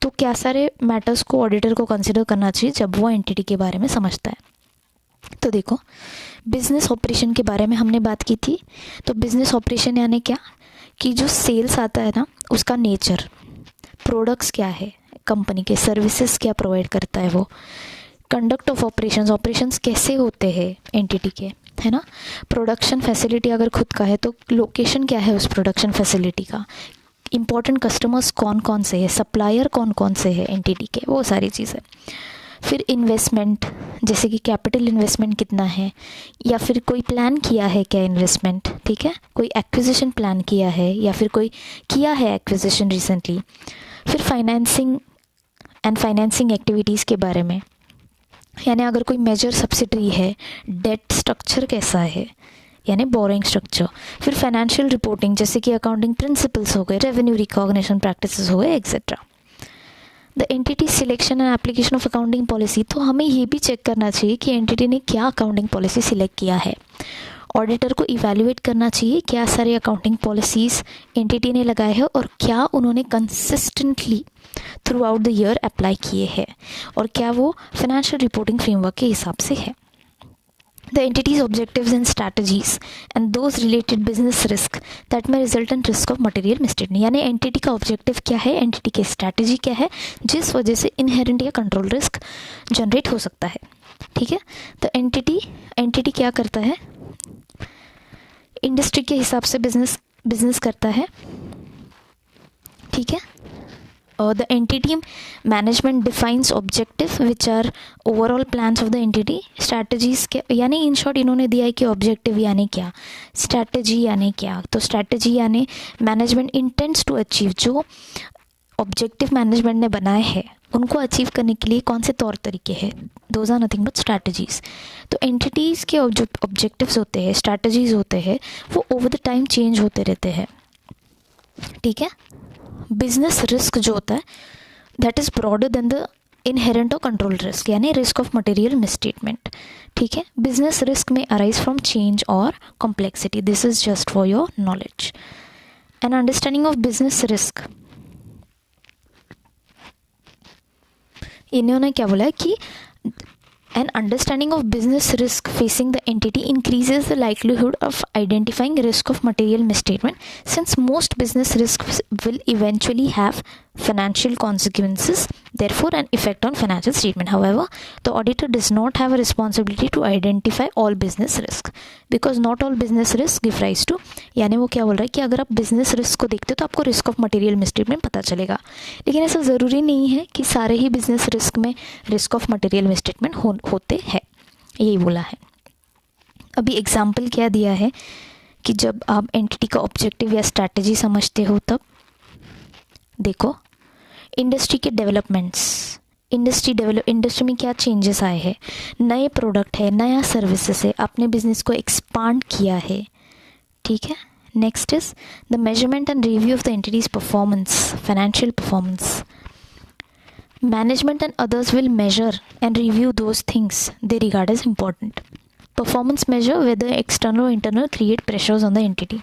तो क्या सारे मैटर्स को ऑडिटर को कंसिडर करना चाहिए जब वो एंटिटी के बारे में समझता है। तो देखो, बिजनेस ऑपरेशन के बारे में हमने बात की थी। तो बिजनेस ऑपरेशन यानी क्या, कि जो सेल्स आता है ना, उसका नेचर, प्रोडक्ट्स क्या है कंपनी के, सर्विसेज क्या प्रोवाइड करता है वो, कंडक्ट ऑफ ऑपरेशंस कैसे होते हैं एंटिटी के, है ना, प्रोडक्शन फैसिलिटी अगर खुद का है तो लोकेशन क्या है उस प्रोडक्शन फैसिलिटी का, इंपॉर्टेंट कस्टमर्स कौन कौन से है, सप्लायर कौन कौन से है एंटिटी के, वो सारी चीज़ें। फिर इन्वेस्टमेंट, जैसे कि कैपिटल इन्वेस्टमेंट कितना है, या फिर कोई प्लान किया है क्या इन्वेस्टमेंट, ठीक है, कोई एक्विजिशन प्लान किया है या फिर कोई किया है एक्विजिशन रिसेंटली। फिर फाइनेंसिंग एक्टिविटीज़ के बारे में, यानी अगर कोई मेजर सब्सिडरी है, डेट स्ट्रक्चर कैसा है, यानी बोरिंग स्ट्रक्चर। फिर फाइनेंशियल रिपोर्टिंग, जैसे कि अकाउंटिंग प्रिंसिपल्स हो गए, रेवेन्यू रिकॉग्निशन प्रैक्टिसेस हो गए, etcetera. The entity selection and application of accounting policy, तो हमें ये भी चेक करना चाहिए कि एंटिटी ने क्या अकाउंटिंग पॉलिसी सिलेक्ट किया है। ऑडिटर को इवैल्यूएट करना चाहिए क्या सारे अकाउंटिंग पॉलिसीज़ एंटिटी ने लगाए हैं और क्या उन्होंने consistently through out the year apply किए हैं, और क्या वो फाइनेंशियल रिपोर्टिंग फ्रेमवर्क के हिसाब से है। The entity's objectives and strategies and those related business risk that may result in risk of material misstatement, यानी एंटिटी का ऑब्जेक्टिव क्या है, एंटिटी की स्ट्रैटेजी क्या है, जिस वजह से इनहेरेंट या कंट्रोल रिस्क जनरेट हो सकता है। ठीक है, तो एंटिटी क्या करता है, इंडस्ट्री के हिसाब से बिजनेस करता है। ठीक है, the entity management defines objective which are overall plans of the entity, strategies के, यानी इन शॉर्ट इन्होंने दिया है कि ऑब्जेक्टिव यानी क्या, स्ट्रैटेजी यानी क्या। तो स्ट्रैटेजी यानी मैनेजमेंट इंटेंट्स टू अचीव, जो ऑब्जेक्टिव मैनेजमेंट ने बनाए हैं उनको अचीव करने के लिए कौन से तौर तरीके हैं, those are nothing but strategies. तो एंटिटीज़ के जो ऑब्जेक्टिव्स होते हैं, स्ट्रैटेजीज होते हैं, वो ओवर द टाइम चेंज होते रहते हैं। ठीक है, बिजनेस रिस्क जो होता है that is broader then the inherent और कंट्रोल रिस्क, यानी रिस्क ऑफ मटेरियल मिसस्टेटमेंट। ठीक है, बिजनेस रिस्क में अराइज फ्रॉम चेंज और complexity. This is just for your knowledge. N understanding of business risk, इन्होंने क्या बोला है कि an understanding of business risk facing the entity increases the likelihood of identifying risk of material misstatement, since most business risks will eventually have financial consequences, therefore an effect on financial statement. However, the auditor does not have a responsibility to identify all business risk because not all business risk give rise to, यानी वो क्या बोल रहा है कि अगर आप बिजनेस रिस्क को देखते हो तो आपको रिस्क ऑफ मटेरियल मिसस्टेटमेंट पता चलेगा, लेकिन ऐसा ज़रूरी नहीं है कि सारे ही बिजनेस रिस्क में रिस्क ऑफ मटेरियल मिसस्टेटमेंट होते हैं, यही बोला है। अभी एग्जाम्पल क्या दिया है कि जब आप एंटिटी का ऑब्जेक्टिव या स्ट्रैटेजी समझते हो तब देखो, इंडस्ट्री के डेवलपमेंट्स, इंडस्ट्री में क्या चेंजेस आए हैं, नए प्रोडक्ट है, नया सर्विसेज है, अपने बिजनेस को एक्सपांड किया है। ठीक है, next is the measurement and review of the entities performance, financial performance. Management and others will measure and review those things they regard as important. Performance measure whether external or internal create pressures on the entity.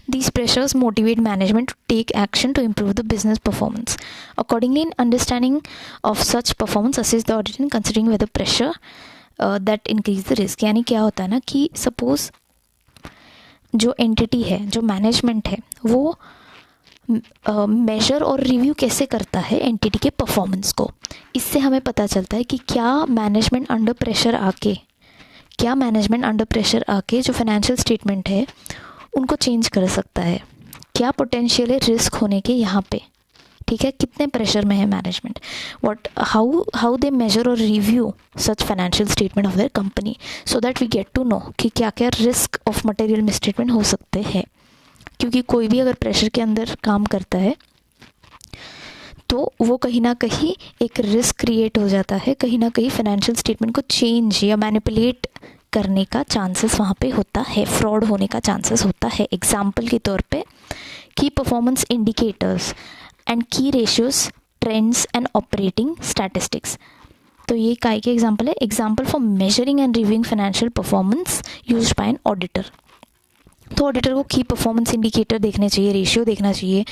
These pressures motivate management to take action to improve the business performance. Accordingly, in understanding of such performance, assess the audit and considering whether pressure that increase the risk. यानी क्या होता है ना कि सपोज जो एंटिटी है, जो मैनेजमेंट है, वो मेजर और रिव्यू कैसे करता है एंटिटी के परफॉर्मेंस को. इससे हमें पता चलता है कि क्या मैनेजमेंट अंडर प्रेशर आके जो फाइनेंशियल स्टेटमेंट है उनको चेंज कर सकता है, क्या पोटेंशियल है रिस्क होने के यहाँ पे. ठीक है, कितने प्रेशर में है मैनेजमेंट, हाउ दे मेजर और review such financial statement of their company, so that we get to know कि क्या क्या रिस्क ऑफ मटेरियल मिसस्टेटमेंट हो सकते हैं. क्योंकि कोई भी अगर प्रेशर के अंदर काम करता है तो वो कहीं ना कहीं एक रिस्क क्रिएट हो जाता है, कहीं ना कहीं फाइनेंशियल स्टेटमेंट को चेंज या मैनिपुलेट करने का चांसेस वहाँ पे होता है, फ्रॉड होने का चांसेस होता है. एग्जाम्पल के तौर पे की परफॉर्मेंस इंडिकेटर्स एंड की ratios, trends and operating statistics. तो ये काय के एग्जाम्पल है. Example for measuring and reviewing financial performance used by an auditor. तो ऑडिटर को की परफॉर्मेंस इंडिकेटर देखने चाहिए, रेशियो देखना चाहिए,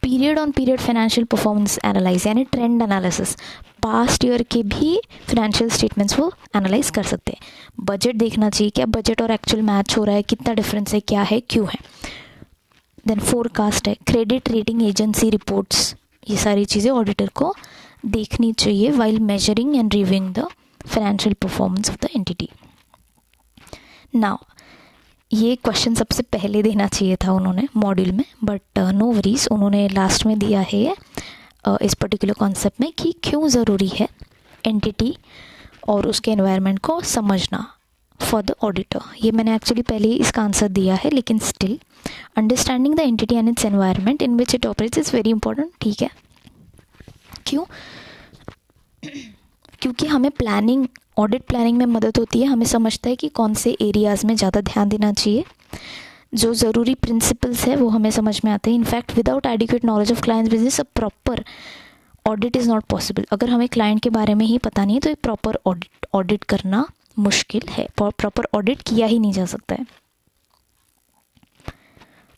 period on period financial performance analyse यानी ट्रेंड एनालिसिस, पास्ट ईयर के भी फाइनेंशियल स्टेटमेंट्स वो एनालाइज कर सकते हैं. बजट देखना चाहिए, क्या बजट और एक्चुअल मैच हो रहा है, कितना डिफरेंस है, क्या है, क्यों है. देन फोरकास्ट है, क्रेडिट रेटिंग एजेंसी रिपोर्ट्स, ये सारी चीज़ें ऑडिटर को देखनी चाहिए while measuring and reviewing the financial performance of the entity. Now ये क्वेश्चन सबसे पहले देना चाहिए था उन्होंने मॉड्यूल में, बट नो वरीज, उन्होंने लास्ट में दिया है इस पर्टिकुलर कॉन्सेप्ट में कि क्यों ज़रूरी है एंटिटी और उसके एनवायरनमेंट को समझना फॉर द ऑडिटर. ये मैंने एक्चुअली पहले ही इसका आंसर दिया है, लेकिन still understanding the entity and it's environment in which it operates is very important. ठीक है, क्यों? क्योंकि हमें प्लानिंग, ऑडिट प्लानिंग में मदद होती है. हमें समझता है कि कौन से एरियाज़ में ज़्यादा ध्यान देना चाहिए, जो ज़रूरी प्रिंसिपल्स है वो हमें समझ में आते हैं. In fact without adequate knowledge of clients business a proper audit is not possible. अगर हमें क्लाइंट के बारे में ही पता नहीं है तो एक प्रॉपर ऑडिट करना मुश्किल है, प्रॉपर ऑडिट किया ही नहीं जा सकता है.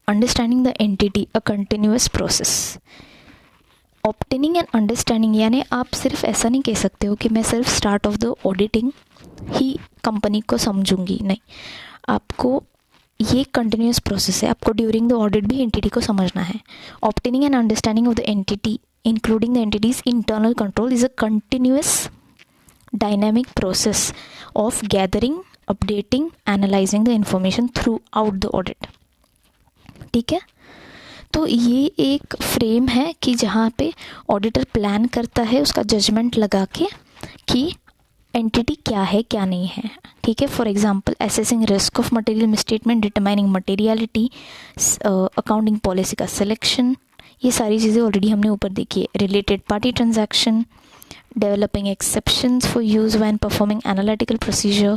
Understanding the entity a continuous process. Obtaining and understanding यानी आप सिर्फ ऐसा नहीं कह सकते हो कि मैं सिर्फ start of the auditing he company को समझूंगी, नहीं. आपको ये कंटिन्यूस प्रोसेस है, आपको ड्यूरिंग द ऑडिट भी एंटिटी को समझना है. Obtaining and understanding of the entity including the entities internal control is a continuous dynamic process of gathering, updating, analysing the information through out the audit. ठीक है, तो ये एक फ्रेम है कि जहाँ पे ऑडिटर प्लान करता है उसका जजमेंट लगा के कि एंटिटी क्या है क्या नहीं है. ठीक है, for example assessing risk of material misstatement, determining materiality, accounting policy का सिलेक्शन, ये सारी चीज़ें ऑलरेडी हमने ऊपर देखी है. Related party transaction, developing exceptions for use when performing analytical procedure.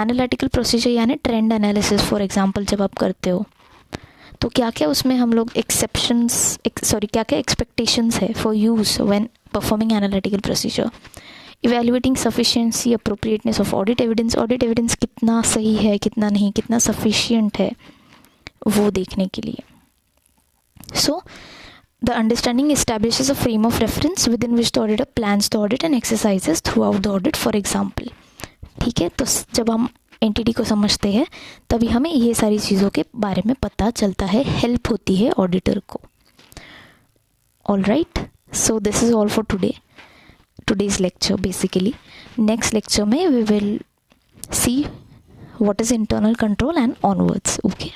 Analytical procedure यानी ट्रेंड एनालिसिस फॉर एग्जांपल जब आप करते हो तो क्या क्या उसमें हम लोग क्या क्या एक्सपेक्टेशंस है for use when performing analytical procedure. Evaluating sufficiency, appropriateness of audit evidence, audit evidence कितना सही है, कितना नहीं, कितना सफिशिएंट है, वो देखने के लिए. So the understanding establishes a frame of reference with in which the auditor plans the audit and exercises through out the audit for example. ठीक है, तो जब हम एंटिटी को समझते हैं तभी हमें ये सारी चीज़ों के बारे में पता चलता है, हेल्प होती है ऑडिटर को. All right, so this is all for today's lecture basically. Next lecture में we will see what is internal control and onwards. Okay.